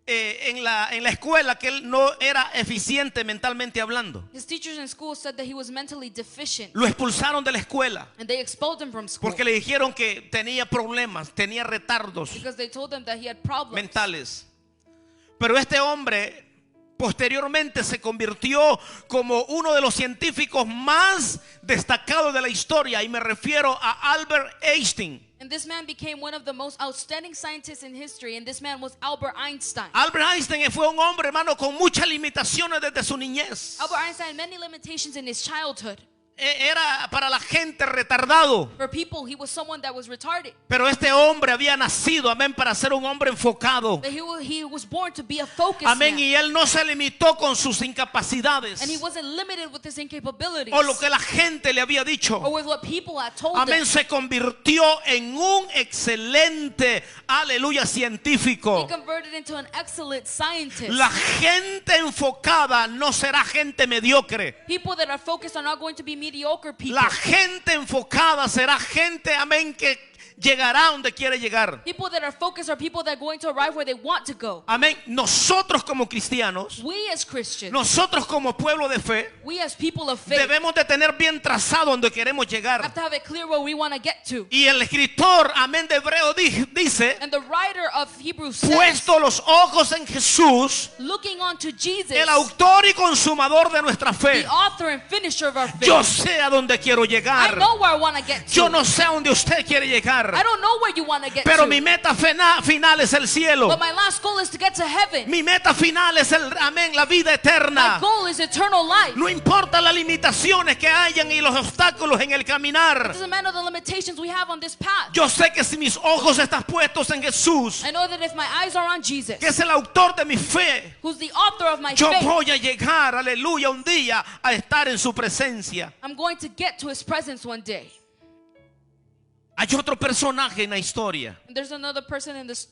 en la escuela que él no era eficiente mentalmente hablando. His teachers in school said that he was mentally deficient. Lo expulsaron de la escuela And they expelled him from school. porque le dijeron que tenía problemas, tenía retardos Because they told him that he had problems. mentales. Pero este hombre posteriormente se convirtió como uno de los científicos más destacados de la historia, y me refiero a Albert Einstein. And this man became one of the most outstanding scientists in history. And this man was Albert Einstein. Albert Einstein fue un hombre, hermano, con muchas limitaciones desde su niñez. Albert Einstein had many limitations in his childhood. Era para la gente retardado. For people, he was someone that was retarded. Pero este hombre había nacido, amén, para ser un hombre enfocado. But he was born to be a focused Amén, man. y él no se limitó con sus incapacidades And he wasn't limited with his incapabilities o lo que la gente le había dicho. or with what people had told Amén, him. se convirtió en un excelente, aleluya, He científico. converted into an excellent scientist. La gente enfocada no será gente mediocre. People that are focused are not going to be mediocre people. La gente enfocada será gente, amén, que llegará donde quiere llegar. People that are focused are people that are going to arrive where they want to go. Amén. Nosotros como cristianos, We as Christians, nosotros como pueblo de fe, we as people of faith, debemos de tener bien trazado donde queremos have llegar. to have it clear where we want to get to. Y el escritor, amén, de Hebreo dice, And the writer of Hebrews says, puesto los ojos en Jesús, looking onto Jesus, el autor y consumador de nuestra the fe. author and finisher of our faith. Yo sé a dónde quiero I llegar. know where I want to get Yo to. no sé a dónde usted quiere llegar. I don't know where you want to get Pero to. mi meta final es el cielo. But my last goal is to get to heaven. Mi meta final es amén, la vida My eterna. goal is eternal life. No importa las limitaciones que hayan y los obstáculos en el It caminar. doesn't matter the limitations we have on this path. Yo sé que si mis ojos están puestos en Jesús, I know that if my eyes are on Jesus, que es el autor de mi fe, who's the author of my yo faith, voy a llegar, aleluya, un día a estar en su presencia. I'm going to get to his presence one day. Hay otro personaje en la historia. And there's another person in this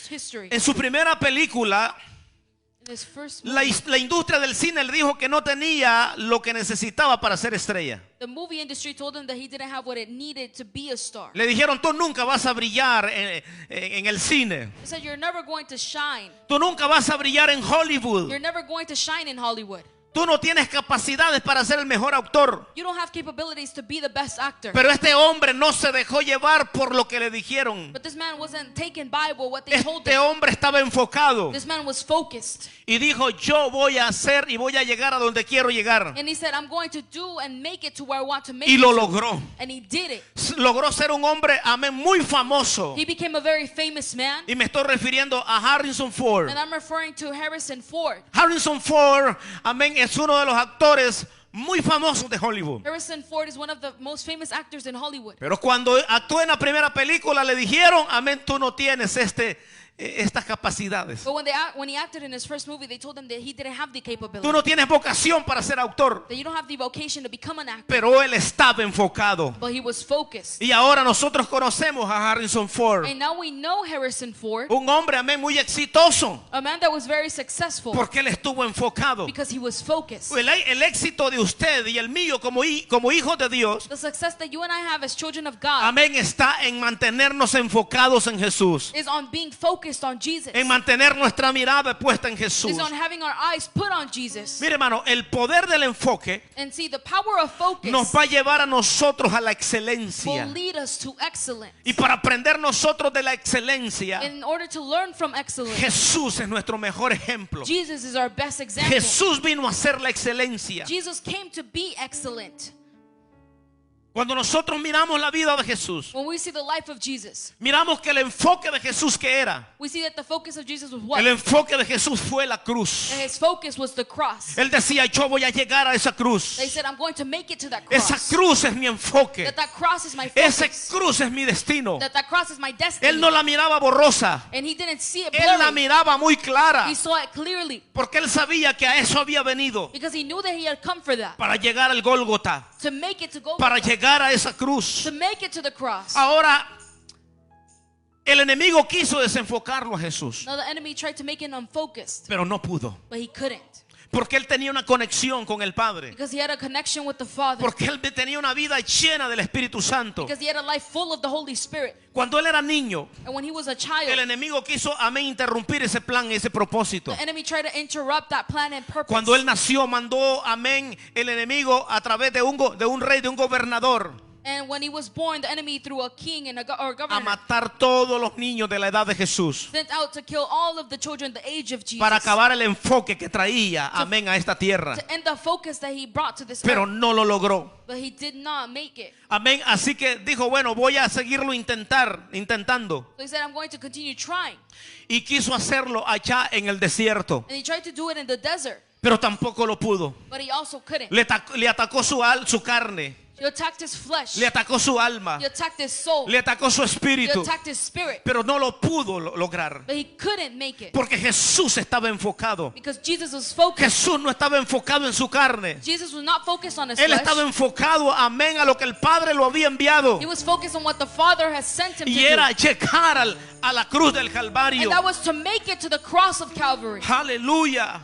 history. En su primera película, His first La, movie, la industria del cine le dijo que no tenía lo que necesitaba para ser estrella. the movie industry told him that he didn't have what it needed to be a star. Le dijeron, tú nunca vas a brillar en el cine. He said, you're never going to shine. Tú nunca vas a brillar en Hollywood. You're never going to shine in Hollywood. Tú no tienes capacidades para ser el mejor autor. You don't have capabilities to be the best actor. Pero este hombre no se dejó llevar por lo que le dijeron. But this man wasn't taken by what they told Este him. hombre estaba enfocado This man was focused. y dijo, yo voy a hacer y voy a llegar a donde quiero llegar. And he said, I'm going to do and make it to where I want to make Y it lo to. logró. And he did it. Logró ser un hombre, amén, muy famoso. He became a very famous man. Y me estoy refiriendo a Harrison Ford. And I'm referring to Harrison Ford. Harrison Ford, amén, es uno de los actores muy famosos de Hollywood. Harrison Ford is one of the most famous actors in Hollywood. Pero cuando actuó en la primera película le dijeron, amén, tú no tienes estas capacidades. But when he acted in his first movie, they told him that he didn't have the capability. Tú no tienes vocación para ser autor. That you don't have the vocation to become an actor. Pero él estaba enfocado. But he was focused. Y ahora nosotros conocemos a Harrison Ford. And now we know Harrison Ford, Un hombre, amén, muy exitoso. a man that was very successful Porque él estuvo enfocado. because he was focused. El éxito de usted y el mío como hijos de Dios, The success that you and I have as children of God amén, está en mantenernos enfocados en Jesús. is on being focused on Jesus. En mantener nuestra mirada puesta en Jesús. Is on having our eyes put on Jesus. Mire, hermano, el poder del enfoque And see, the power of focus nos va a llevar a nosotros a la will excelencia. lead us to excellence. Y para aprender nosotros de la excelencia, In order to learn from excellence, Jesús es nuestro mejor ejemplo. Jesus is our best example. Jesús vino a ser la excelencia. Jesus came to be excellent. Cuando nosotros miramos la vida de Jesús, When we see the life of Jesus, miramos que el enfoque de Jesús que era, we see that the focus of Jesus was what? el enfoque de Jesús fue la cruz. That his focus was the cross. Él decía, yo voy a llegar a esa cruz. They said, I'm going to make it to that Esa cross. cruz es mi enfoque. That cross is my Esa focus. cruz es mi destino. That cross is my destiny. Él no la miraba borrosa. And he didn't see it Él la blurry. miraba muy clara. He saw it clearly Porque él sabía que a eso había venido. because he knew that he had come for that. Para llegar al Gólgota. To make it to go. Para llegar a esa cruz. To make it to the cross. Ahora, el enemigo quiso desenfocarlo a Jesús. Now the enemy tried to make him unfocused, Pero no pudo. but he couldn't. Porque él tenía una conexión con el Padre. Because he had a connection with the Father. Porque él tenía una vida llena del Espíritu Santo. Because he had a life full of the Holy Spirit. Cuando él era niño, And when he was a el child, enemigo quiso, amén, interrumpir ese plan, ese propósito. the enemy tried to interrupt that plan and purpose. Cuando él nació, mandó, amén, el enemigo a través de un rey, de un gobernador, And when he was born, the enemy, through a king and or a governor, matar todos los niños de la edad de Jesús. sent out to kill all of the children the age of Jesus. Para acabar el enfoque que traía, amén, a esta tierra. To end the focus that he brought to this Pero earth. no lo logró. But he did not make it. Amén. Así que dijo, bueno, voy a seguirlo intentando. So he said, I'm going to continue trying. Y quiso hacerlo allá en el desierto. And he tried to do it in the desert. Pero tampoco lo pudo. But he also couldn't. Le atacó su carne. He attacked his flesh. Le atacó su alma. He attacked his soul. Le atacó su He espíritu. attacked his spirit. Pero no lo pudo lograr. But he couldn't make it. Porque Jesús estaba enfocado. Because Jesus was focused. Jesús no estaba enfocado en su carne. Jesus was not focused on his Él flesh. estaba enfocado, amén, a lo que el Padre lo había enviado. He was focused on what the Father has sent him to Y era do. llegar a la cruz del Calvario. And that was to make it to the cross of Calvary. Aleluya.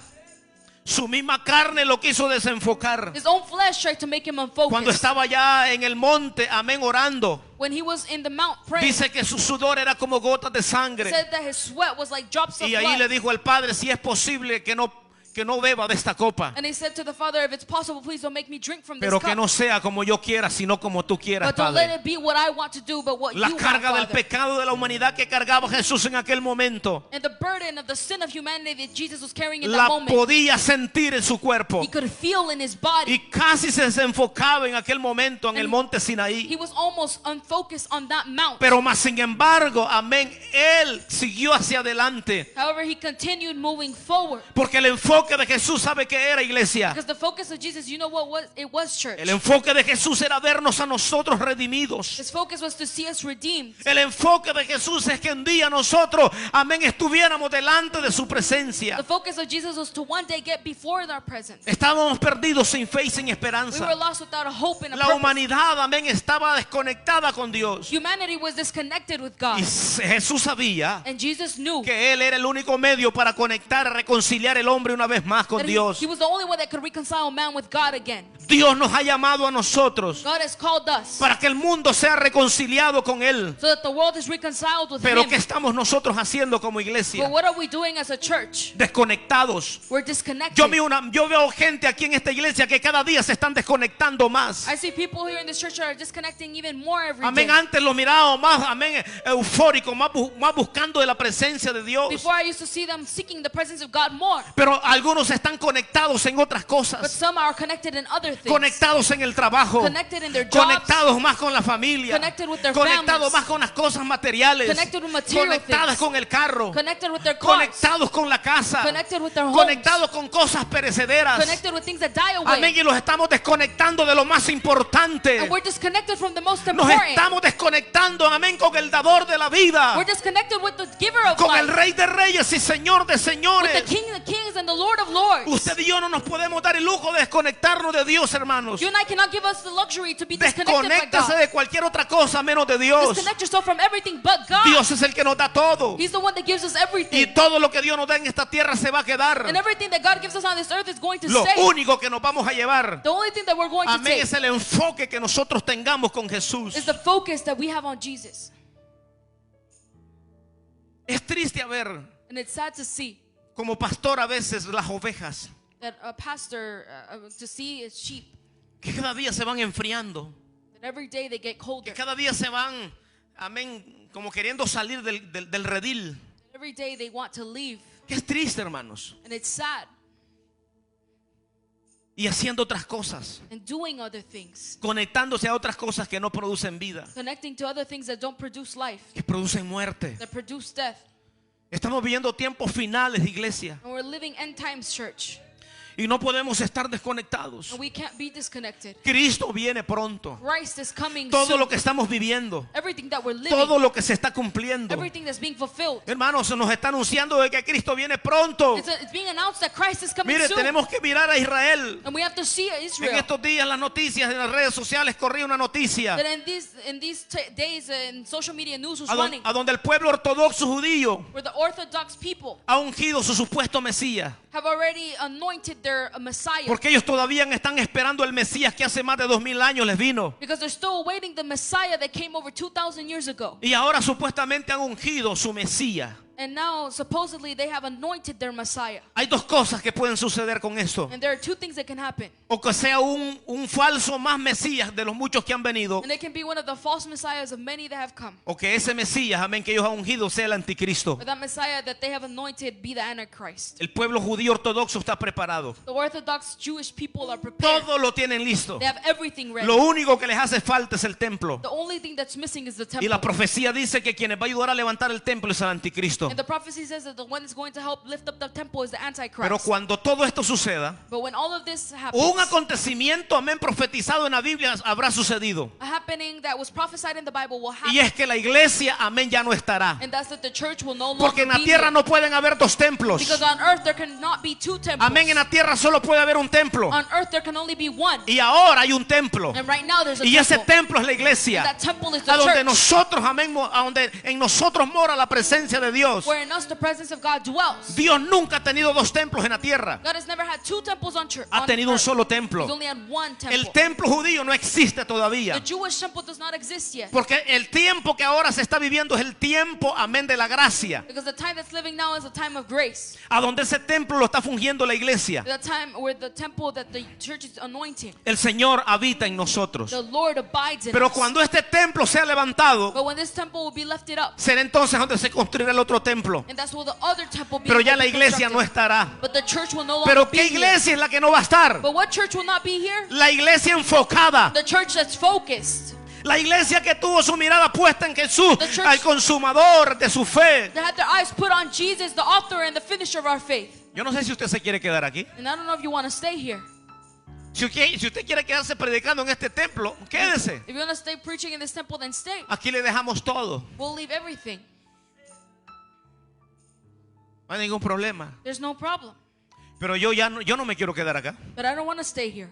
Su misma carne lo quiso desenfocar. His own flesh tried to make him Cuando unfocused. estaba ya en el monte, amén, orando, When he was in the mount praying, dice que su sudor era como gotas de sangre. said that his sweat was like drops of Y ahí le blood. dijo al Padre, si es posible que no beba de esta copa, And he said to the Father, if it's possible, please don't make me drink from this pero que cup. no sea como yo quiera, sino como tú quieras, But don't let Padre. it be what I want to do, but what La you want, carga del Father. pecado de la humanidad que cargaba Jesús en aquel momento, And the burden of the sin of humanity that Jesus was carrying in la that moment, podía sentir en su cuerpo. he could feel in his body. Y casi se desenfocaba en aquel momento en el monte He Sinaí. was almost unfocused on that mount. Pero más sin embargo, amén, él siguió hacia adelante. However, he continued moving forward. Porque el enfoque enfoque de Jesús, ¿sabe qué era, iglesia? Because the focus of Jesus, you know what it was, church. El enfoque de Jesús era vernos a nosotros redimidos. His focus was to see us redeemed. El enfoque de Jesús es que un día nosotros, amén, estuviéramos delante de su presencia. The focus of Jesus was to one day get before our presence. Estábamos perdidos sin fe y sin We esperanza. were lost without a hope and a La purpose. humanidad, amén, estaba desconectada con Dios. Humanity was disconnected with God. Y Jesús sabía And Jesus knew que Él era el único medio para conectar, reconciliar el hombre una vez más con that Dios. he was the only one that could reconcile man with God again. Dios nos ha llamado a nosotros God has called us para que el mundo sea reconciliado con Él. so that the world is reconciled with Pero him. ¿qué estamos nosotros haciendo como iglesia? But what are we doing as a church? Desconectados. We're disconnected. Yo veo gente aquí en esta iglesia que cada día se están desconectando más. I see people here in this church that are disconnecting even more every Amén, day. antes los mirábamos más, amén, eufóricos, más buscando de la presencia de Dios. Before I used to see them seeking the presence of God more. Pero algunos están conectados en otras But cosas. some are connected in other things. Conectados en el trabajo. Connected in their jobs. Conectados más con la familia. Connected with their Conectados families. más con las cosas materiales. Connected with material Conectadas things. con el carro. Connected with their cars. Conectados con la casa. Connected with their homes. Conectados con cosas perecederas. Connected with things that die away. Amén, y los estamos desconectando de lo más importante. And we're disconnected from the most Nos important. estamos desconectando, amén, con el dador de la vida. We're disconnected with the giver of Con el life. Rey de Reyes y Señor de With the Señores. King of Kings and the Lord of Lords. Usted y yo no nos podemos dar el lujo de desconectarnos de Dios, hermanos. You and I cannot give us the luxury to be disconnected by Desconéctese God. de cualquier otra cosa menos de Dios. Disconnect yourself from everything but God. Dios es el que nos da todo. He's the one that gives us Y everything. todo lo que Dios nos da en esta tierra se va a quedar. And everything that God gives us on this earth is going to Lo stay. único que nos vamos a llevar, The only thing that we're going to amén, take es el enfoque que nosotros tengamos con Jesús. is the focus that we have on Jesus. Es triste ver And it's sad to see como pastor a veces las ovejas that a pastor, to see his sheep, que cada día se van enfriando, that every day they get que colder. cada día se van, amén, como queriendo salir del redil. Every day they want to leave. Que es triste, hermanos. And it's sad. Y haciendo otras cosas, And doing other things. conectándose a otras cosas que no producen vida, Connecting to other things that don't produce life. que producen muerte. That produce death. Estamos viviendo tiempos finales, iglesia, And we're living end times, church. y no podemos estar desconectados. And we can't be disconnected. Cristo viene pronto. Christ is coming Todo soon. lo que estamos viviendo, Everything that we're living. todo lo que se está cumpliendo, Everything that's being fulfilled. hermanos, se nos está anunciando de que Cristo viene pronto. It's being announced that Christ is coming Mire, soon. tenemos que mirar a Israel. And we have to see En Israel. estos días las noticias en las redes sociales corría una noticia That in these days in social media news was a running. a donde el pueblo ortodoxo judío Where the Orthodox people ha ungido su supuesto Mesías. have already anointed their Messiah. Porque ellos todavía están esperando el Mesías que hace más de 2000 años les vino. Because they're still awaiting the Messiah that came over 2,000 years ago. Y ahora supuestamente han ungido su Mesías. And now supposedly they have anointed their Messiah. Hay dos cosas que pueden suceder con esto. And there are two things that can happen. O que sea un falso más Mesías de los muchos que han venido. And it can be one of the false messiahs of many that have come. O que ese Mesías, amén, que ellos han ungido sea el anticristo. Or that Messiah that they have anointed be the Antichrist. El pueblo judío ortodoxo está preparado. The Orthodox Jewish people are prepared. Todo lo tienen listo. They have everything ready. Lo único que les hace falta es el templo. The only thing that's missing is the Y la temple. profecía dice que quien va a ayudar a levantar el templo es el anticristo. And the prophecy says that the one that's going to help lift up the temple is the Pero Antichrist. cuando todo esto suceda, But when all of this un happens, acontecimiento, amén, profetizado en la Biblia habrá sucedido. a happening that was prophesied in the Bible will Y happen. es que la iglesia, amén, ya no estará. And that's that the church will no Porque longer en la be tierra here. no pueden haber dos templos. Because on earth there cannot be two temples. Amén, en la tierra solo puede haber un templo. On earth there can only be one. Y ahora hay un templo. And right now there's a Y ese temple. templo es la And iglesia. that temple is the A donde church. nosotros, amén, a donde en nosotros mora la presencia de Dios. Where in us the presence of God dwells. Dios nunca ha tenido dos templos en la tierra. God has never had two temples on church. Ha tenido un solo templo. He's only had one temple. El templo judío no existe todavía. The Jewish temple does not exist yet. Porque el tiempo que ahora se está viviendo es el tiempo, amén, de la gracia. Because the time that's living now is a time of grace. A donde ese templo lo está fungiendo la iglesia. The time where the temple that the church is anointing. El Señor habita en nosotros. The Lord abides in Pero us. cuando este templo sea levantado, But when this temple will be lifted up, será entonces donde se construirá el otro templo. and that's where the other temple Pero ya will la be iglesia no constructed. estará. But the church will no longer Pero be ¿qué here. iglesia es la que no va a estar? But what church will not be here? La iglesia enfocada. The church that's focused. La iglesia que tuvo su mirada puesta en Jesús, The church- al consumador de su fe. That had their eyes put on Jesus, the author and the finisher of our faith. Yo no sé si usted se quiere quedar aquí. And I don't know if you want to stay here. Si usted quiere quedarse predicando en este templo, quédese. If you want to stay preaching in this temple, then stay. Aquí le dejamos todo. We'll leave everything. No hay ningún problema. There's no problem. Pero yo no me quiero quedar acá. But I don't want to stay here.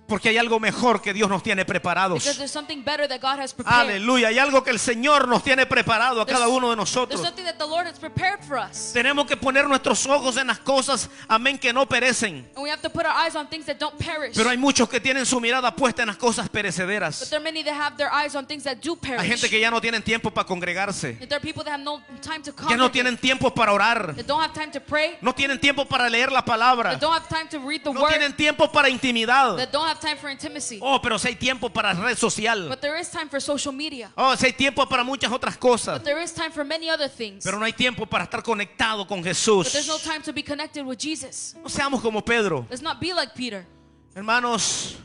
Porque hay algo mejor que Dios nos tiene Because preparados. there's something better that God has prepared. Aleluya. Hay algo que el Señor nos tiene preparado a cada uno de There's nosotros. something that the Lord has prepared for us. Tenemos que poner nuestros ojos en las cosas, amén, que no perecen. And we have to put our eyes on things that don't perish. Pero hay muchos que tienen su mirada puesta en las cosas But perecederas. there are many that have their eyes on things that do perish. Hay gente que ya no tienen tiempo para congregarse. And there are people that have no time to Que no congregate. tienen tiempo para orar. That don't have time to pray. No tienen tiempo para leer la palabra. That don't have time to read the No word. tienen tiempo para intimidad. That don't have time for intimacy. Oh, pero si hay tiempo para red social. But there is time for social media. Oh, si hay tiempo para muchas otras cosas. But there is time for many other things. Pero no hay tiempo para estar conectado con But there's no Jesús. time to be connected with Jesus. No seamos como Pedro. Let's not be like Peter. Hermanos,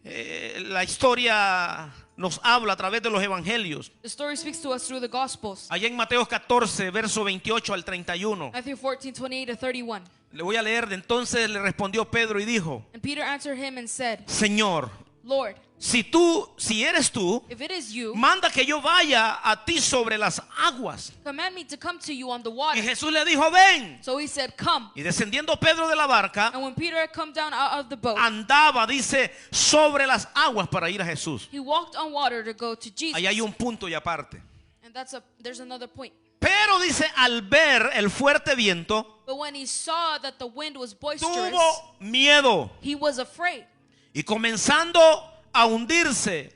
la historia nos habla a través de los evangelios. The story speaks to us through the Gospels. Allá en Mateo 14, verso 28 al 31. Matthew 14:28 to 31. Le voy a leer. Entonces le respondió Pedro y dijo: And Peter answered him and said, Señor, Lord, si eres tú, if it is you, manda que yo vaya a ti sobre las aguas. command me to come to you on the Y water. Jesús le dijo: ven. So he said, come. Y descendiendo Pedro de la barca, And when Peter had come down out of the boat, andaba, dice, sobre las aguas para ir a Jesús. he walked on water to go to Jesus. Ahí hay un punto y aparte. And there's another point. Pero dice, al ver el fuerte viento, But when he saw that the wind was boisterous, tuvo miedo. he was afraid. Y comenzando a hundirse,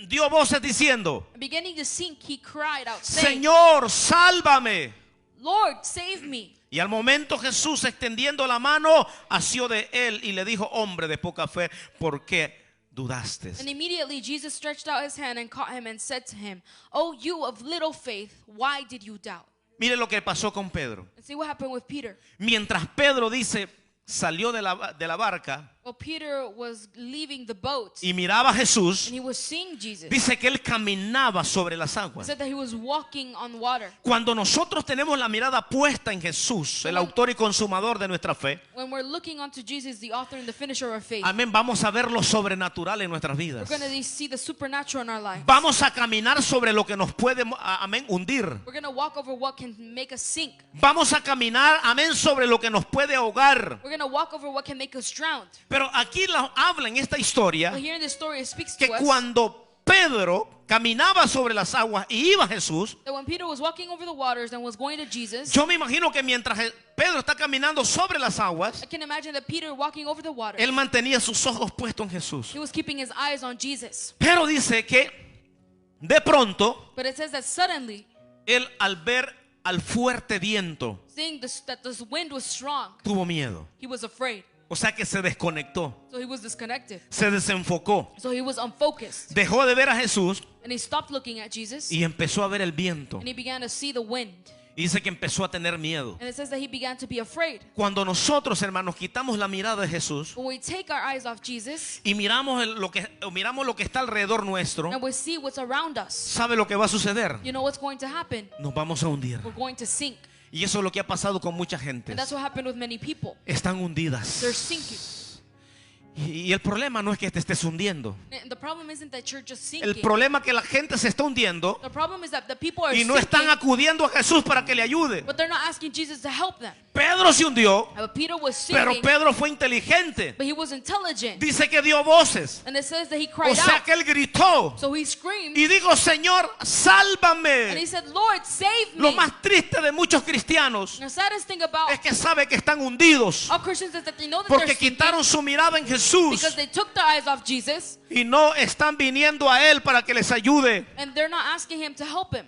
dio voces diciendo: And beginning to sink, he cried out, saying, Señor, sálvame. Lord, save me. Y al momento Jesús, extendiendo la mano, asió de él y le dijo: hombre de poca fe, ¿por qué dudaste? And immediately Jesus stretched out his hand and caught him and said to him, "O you of little faith, why did you doubt?" Mire lo que pasó con Pedro. And see what happened with Peter. Mientras Pedro, dice, salió de la barca Well, Peter was leaving the boat y miraba a Jesús, and he was seeing Jesus. dice que él caminaba sobre las He aguas. said that he was walking on water. Cuando nosotros tenemos la mirada puesta en Jesús, el autor y consumador de nuestra fe, When we're looking unto Jesus, the author and the finisher of faith, amén, vamos a ver lo sobrenatural en nuestras we're vidas. going to see the supernatural in our life. Vamos a caminar sobre lo que nos puede, amén, hundir. We're going to walk over what can make us sink. Vamos a caminar, amén, sobre lo que nos puede ahogar. We're going to walk over what can make us drown. Pero aquí habla en esta historia But here in this story, it speaks que to us cuando Pedro caminaba sobre las aguas y iba a Jesús, that when Peter was walking over the waters and was going to Jesus, yo me imagino que mientras Pedro está caminando sobre las aguas, I can imagine that Peter walking over the water, él mantenía sus ojos puestos en Jesús. he was keeping his eyes on Jesus. Pero dice que de pronto, But it says that suddenly, él al ver al fuerte viento, seeing that the wind was strong, tuvo miedo. he was afraid. O sea que se desconectó, So he was disconnected. se desenfocó, So he was unfocused. dejó de ver a Jesús And he stopped looking at Jesus y empezó a ver el viento. and he began to see the wind. Y dice que empezó a tener miedo. And it says that he began to be afraid. Cuando nosotros, hermanos, quitamos la mirada de Jesús When we take our eyes off Jesus y miramos lo que está alrededor nuestro, and we see what's around us, ¿sabe lo que va a suceder? you know what's going to happen? Nos vamos a hundir. We're going to sink. Y eso es lo que ha pasado con mucha gente. And that's what happened with many people. Están hundidas. They're sinking. Y el problema no es que te estés hundiendo. And the problem isn't that you're just El sinking. problema es que la gente se está hundiendo The problem is that the people are y no sinking, están acudiendo a Jesús para que le ayude. but they're not asking Jesus to help them. Pedro se hundió, But Peter was pero sinking, Pedro fue inteligente. but he was intelligent. Dice que dio voces. And it says that he O cried sea out. que él gritó So he screamed y dijo: Señor, and he sálvame. said, Lord, save Lo me. más triste de muchos cristianos The saddest thing about es que sabe que están hundidos all Christians is that they know that they're porque sinking quitaron su mirada en Jesús because they took their eyes off Jesus y no están viniendo a Él para que les ayude. and they're not asking him to help him.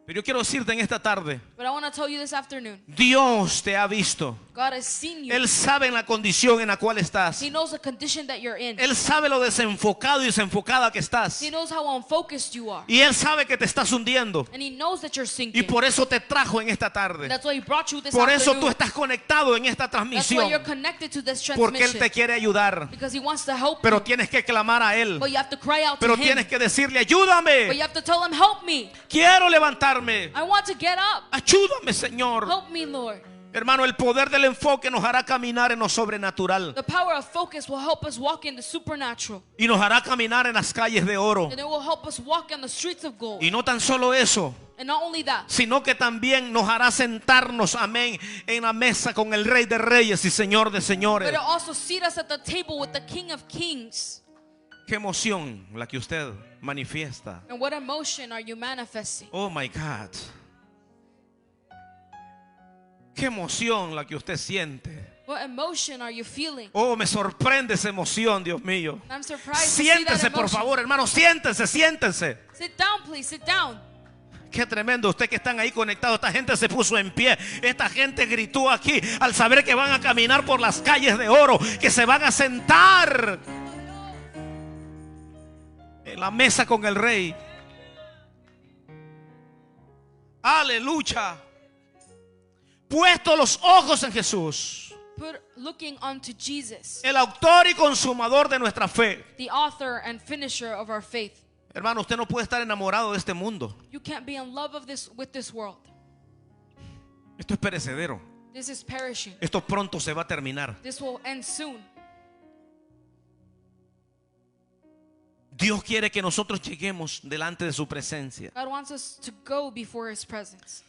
Pero yo quiero decirte en esta tarde, But I want to tell you this afternoon, Dios te ha visto. God has seen you. Él sabe en la condición en la cual estás. He knows the condition that you're in. Él sabe lo desenfocado y desenfocada que estás. He knows how unfocused you are. Y Él sabe que te estás hundiendo. And he knows that you're Y sinking. por eso te trajo en esta tarde. That's why he brought you this Por eso afternoon. tú estás conectado en esta That's why transmisión. you're connected to this Porque Él transmission. te quiere ayudar. Because he wants to help Pero you. tienes que clamar a Él. But you have to cry out Pero to him. tienes que decirle: But you ayúdame. have to tell him, help me. Quiero levantarme. I want to get up. Ayúdame, Señor. Help me, Lord. Hermano, el poder del enfoque nos hará caminar en lo sobrenatural. The power of focus will help us walk in the supernatural. Y nos hará caminar en las calles de oro. And it will help us walk on the streets of gold. Y no tan solo eso, And not only that, sino que también nos hará sentarnos, amén, en la mesa con el Rey de Reyes y Señor de but Señores. it also seat us at the table with the King of Kings. Qué emoción la que usted manifiesta. And what emotion are you manifesting? Oh my God. Qué emoción la que usted siente. What emotion are you feeling? Oh, me sorprende esa emoción, Dios mío. And I'm surprised to see that Siéntese, por emotion. favor, hermano, siéntese, siéntese. Sit down, please, sit down. Qué tremendo, usted que están ahí conectados. Esta gente se puso en pie. Esta gente gritó aquí al saber que van a caminar por las calles de oro, que se van a sentar en la mesa con el Rey. Aleluya. Puesto los ojos en Jesús, Looking unto Jesus, el autor y consumador de nuestra fe. the author and finisher of our faith. Hermano, usted no puede estar enamorado de este mundo. You can't be in love with this world. Esto es perecedero. This is perishing. Esto pronto se va a terminar. This will end soon. Dios quiere que nosotros lleguemos delante de su presencia. God wants us to go before His presence.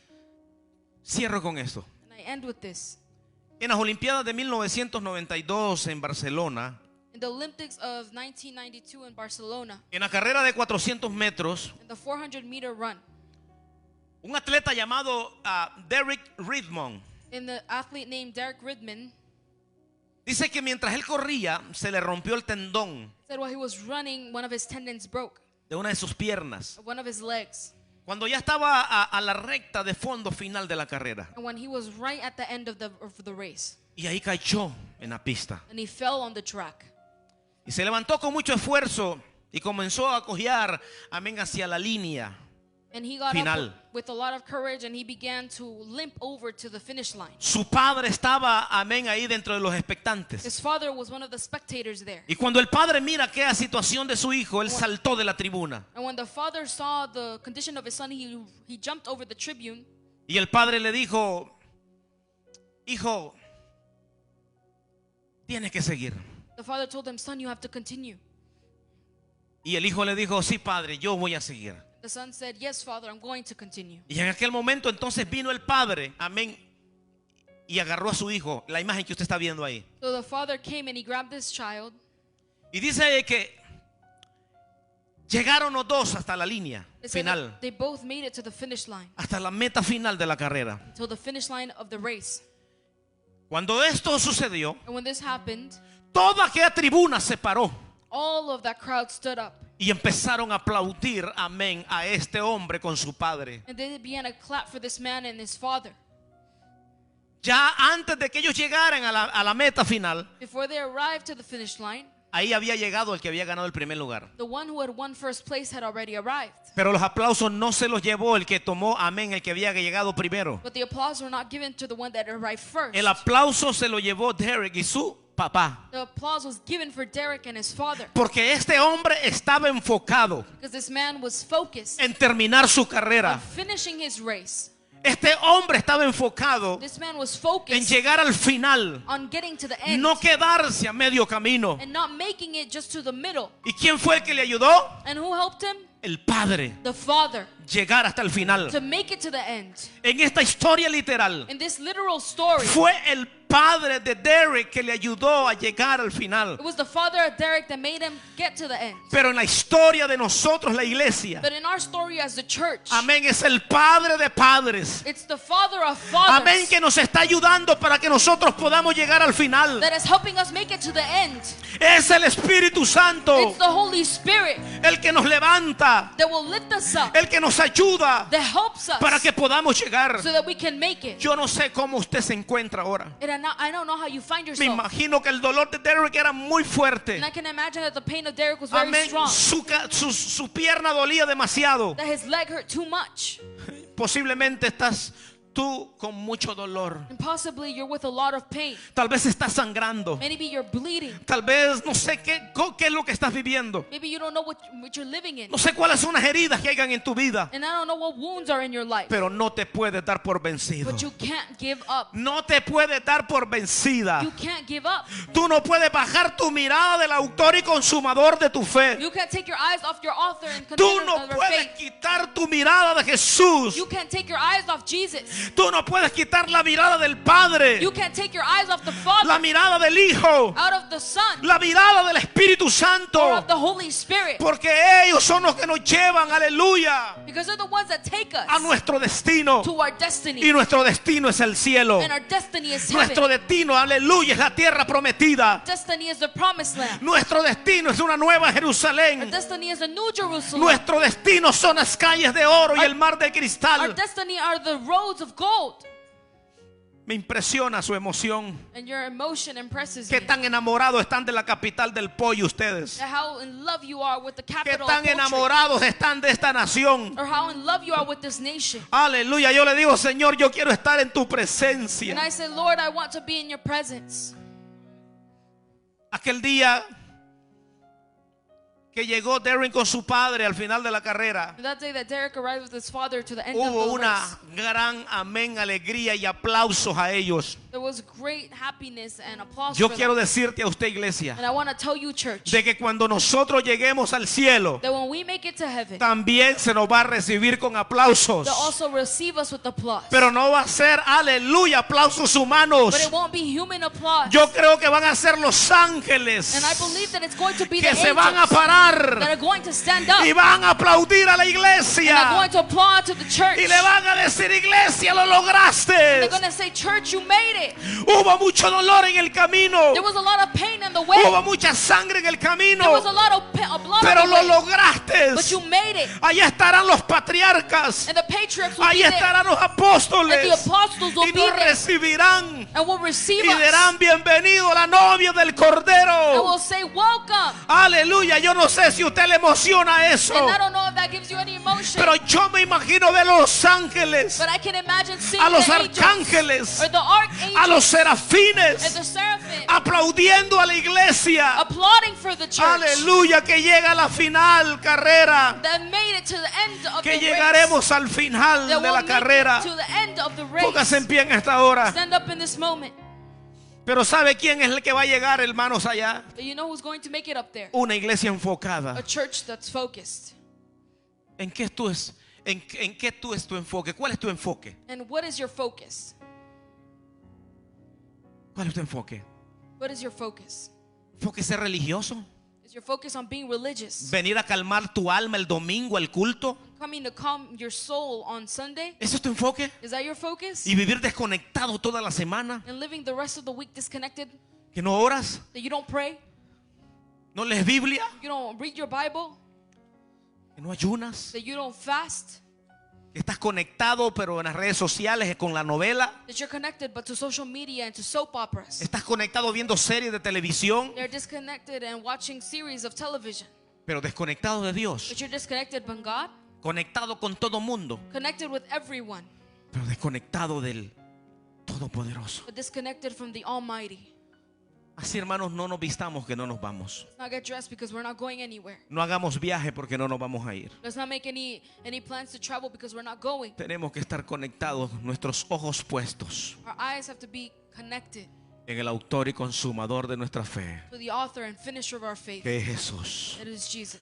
Cierro con esto. And I end with this. En las Olimpiadas de 1992 en Barcelona, In the Olympics of 1992 in Barcelona, en la carrera de 400 metros, in the 400-meter run, un atleta llamado Derek Redmond in the athlete named Derek Redmond dice que mientras él corría se le rompió el tendón said while he was running, one of his tendons broke, de una de sus piernas one of his legs. cuando ya estaba a la recta de fondo final de la carrera, And when he was right at the end of the race, y ahí cayó en la pista and he fell on the track. y se levantó con mucho esfuerzo y comenzó a cojear, amén, hacia la línea. And he got Final. up with a lot of courage and he began to limp over to the finish line. Su padre estaba, amén, ahí dentro de los expectantes. His father was one of the spectators there. Y cuando el padre mira aquella situación de su hijo, él saltó de la tribuna. And when the father saw the condition of his son, he jumped over the tribune. Y el padre le dijo: hijo, tienes que seguir. The father told him, son, you have to continue. Y el hijo le dijo: sí, padre, yo voy a seguir. The son said, yes, father, I'm going to continue. Y en aquel momento entonces vino el padre, amén, y agarró a su hijo, la imagen que usted está viendo ahí. So the father came and he grabbed this child. Y dice que llegaron los dos hasta la línea They said final, that they both made it to the finish line, hasta la meta final de la carrera. till the finish line of the race. Cuando esto sucedió, And when this happened, toda aquella tribuna se paró all of that crowd stood up. y empezaron a aplaudir, amén, a este hombre con su padre. And they began to clap for this man and his father. Ya antes de que ellos llegaran a la meta final, Before they arrived to the finish line, ahí había llegado el que había ganado el primer lugar. the one who had won first place had already arrived. Pero los aplausos no se los llevó el que tomó, amén, el que había llegado primero. But the applause were not given to the one that arrived first. El aplauso se lo llevó Derek y su papá. The applause was given for Derek and his father. Porque este hombre estaba enfocado Because this man was focused en terminar su on carrera. finishing his race. Este hombre estaba enfocado This man was en focused llegar al final, on getting to the end. no quedarse a medio camino. And not making it just to the middle. ¿Y quién fue el que le ayudó? And who helped him? El padre. The father. Llegar hasta el final. To make it to the end. En esta historia literal, In this literal story, fue el padre de Derek que le ayudó a llegar al final. it was the father of Derek that made him get to the end. Pero en la historia de nosotros, la iglesia, But in our story as the church, amén, es el padre de padres. it's the father of fathers Amén, que nos está ayudando para que nosotros podamos llegar al final. that is helping us make it to the end. Es el Espíritu Santo It's the Holy Spirit el que nos levanta, that will lift us up, el que nos ayuda that helps us para que podamos llegar. so that we can make it. Yo no sé cómo usted se encuentra ahora. And I don't know how you find Me yourself. imagino que el dolor de Derek era muy fuerte. And I can imagine that the pain of Derek was very Amén. strong. Su pierna dolía demasiado. That his leg hurt too much. Posiblemente estás tú con mucho dolor. And possibly you're with a lot of pain. Tal vez estás sangrando. Maybe you're bleeding. Tal vez no sé qué es lo que estás viviendo. Maybe you don't know what you're living in. No sé cuáles son las heridas que hayan en tu vida. And I don't know what wounds are in your life. Pero no te puedes dar por vencido. But you can't give up. No te puedes dar por vencida. You can't give up. Tú no puedes bajar tu mirada del autor y consumador de tu fe. You can't take your eyes off your author and Tú container no of your puedes faith. quitar tu mirada de Jesús. You can't take your eyes off Jesus. Tú no puedes quitar la mirada del Padre, You can't take your eyes off the la Father, mirada del Hijo, out of the Son, la mirada del Espíritu or Santo. of the Holy Spirit. Porque ellos son los que nos llevan, aleluya, Because they're the ones that take a us nuestro destino. to our Y destiny. nuestro destino es el cielo. And our destiny is heaven. Nuestro destino, aleluya, es la tierra prometida. Destiny is the promised land. Nuestro destino es una nueva Our Jerusalén. destiny is a new Jerusalem. Nuestro destino son las calles de oro y el mar de Our cristal. destiny are the roads of gold. Me impresiona su emoción. And your emotion impresses Qué me. tan enamorados están de la capital del pollo ustedes. How in love you are with the Qué capital of tan poultry. enamorados están de esta nación. Or how in love you are with this nation. Aleluya, yo le digo, Señor, yo quiero estar en tu And presencia. I say, Lord, I want to be in your presence. Aquel día que llegó Darren con su padre al final de la carrera, That day that Derek arrived with his father to the end hubo of the una race, gran amén, alegría y aplausos a ellos. there was great happiness and applause Yo for quiero them. decirte a usted, iglesia, And I want to tell you, church, de que cuando nosotros lleguemos al cielo, that when we make it to heaven, también se nos va a recibir con aplausos. they'll also receive us with applause. Pero no va a ser, aleluya, aplausos humanos. But it won't be human applause. Yo creo que van a ser los ángeles And I believe that it's going to be the que se angels van a that parar are going to stand up y van a aplaudir a la and are iglesia going to applaud to the church. y le van a decir, iglesia, lo They're lograste. going to say, church, you made it. Hubo mucho dolor en el camino, There was a lot of pain in the way. hubo mucha sangre en el camino, There was a lot of blood pero on lo the way. lograste. But you made it. Allá estarán los patriarcas, And the patriarchs will ahí be there. estarán los And the apóstoles apostles will y be nos there. recibirán And will receive y us. dirán, bienvenido a la novia del And Cordero. will say, welcome. Aleluya, yo no sé si a usted le emociona eso, And I don't know if that gives you any emotion. pero yo me imagino ver a los ángeles, But I can imagine seeing a los the angels, arcángeles, or the archangels, a los and serafines, the seraphim aplaudiendo a la iglesia. applauding for the church Aleluya, que llega a la final carrera, that made it to the end of que the llegaremos al final race. That de will la make carrera. it to the end of the race. Póngase en pie en esta hora. Stand up in this moment. Pero ¿sabe quién es el que va a llegar, hermanos, allá? But you know who's going to make it up there? Una iglesia enfocada. A church that's focused. ¿En qué tú es? ¿En qué tú es tu enfoque? ¿Cuál es tu enfoque? And what is your focus? ¿Cuál es tu enfoque? What is your focus? ¿Enfoque ser religioso? Is your focus on being religious? ¿Venir a calmar tu alma el domingo al culto? Coming to calm your soul on Sunday? ¿Eso es tu enfoque? Is that your focus? ¿Y vivir desconectado toda la semana? And living the rest of the week disconnected? ¿Que no oras? That you don't pray? ¿No lees Biblia? You don't read your Bible? ¿Que no ayunas? That you don't fast? ¿Que estás conectado pero en las redes sociales con la novela? That you're connected but to social media and to soap operas? ¿Estás conectado viendo series de televisión They're disconnected and watching series of television. pero desconectado de Dios? But you're disconnected from God? Conectado con todo mundo Connected with everyone, pero desconectado del Todopoderoso. but disconnected from the Almighty. Así, hermanos, no nos vistamos que no nos vamos. Let's not get dressed because we're not going anywhere. No hagamos viaje porque no nos vamos a ir. Let's not make any plans to travel because we're not going. Tenemos que estar conectados, nuestros ojos puestos Our eyes have to be connected en el autor y consumador de nuestra fe, to the author and finisher of our faith. que es Jesús. It is Jesus.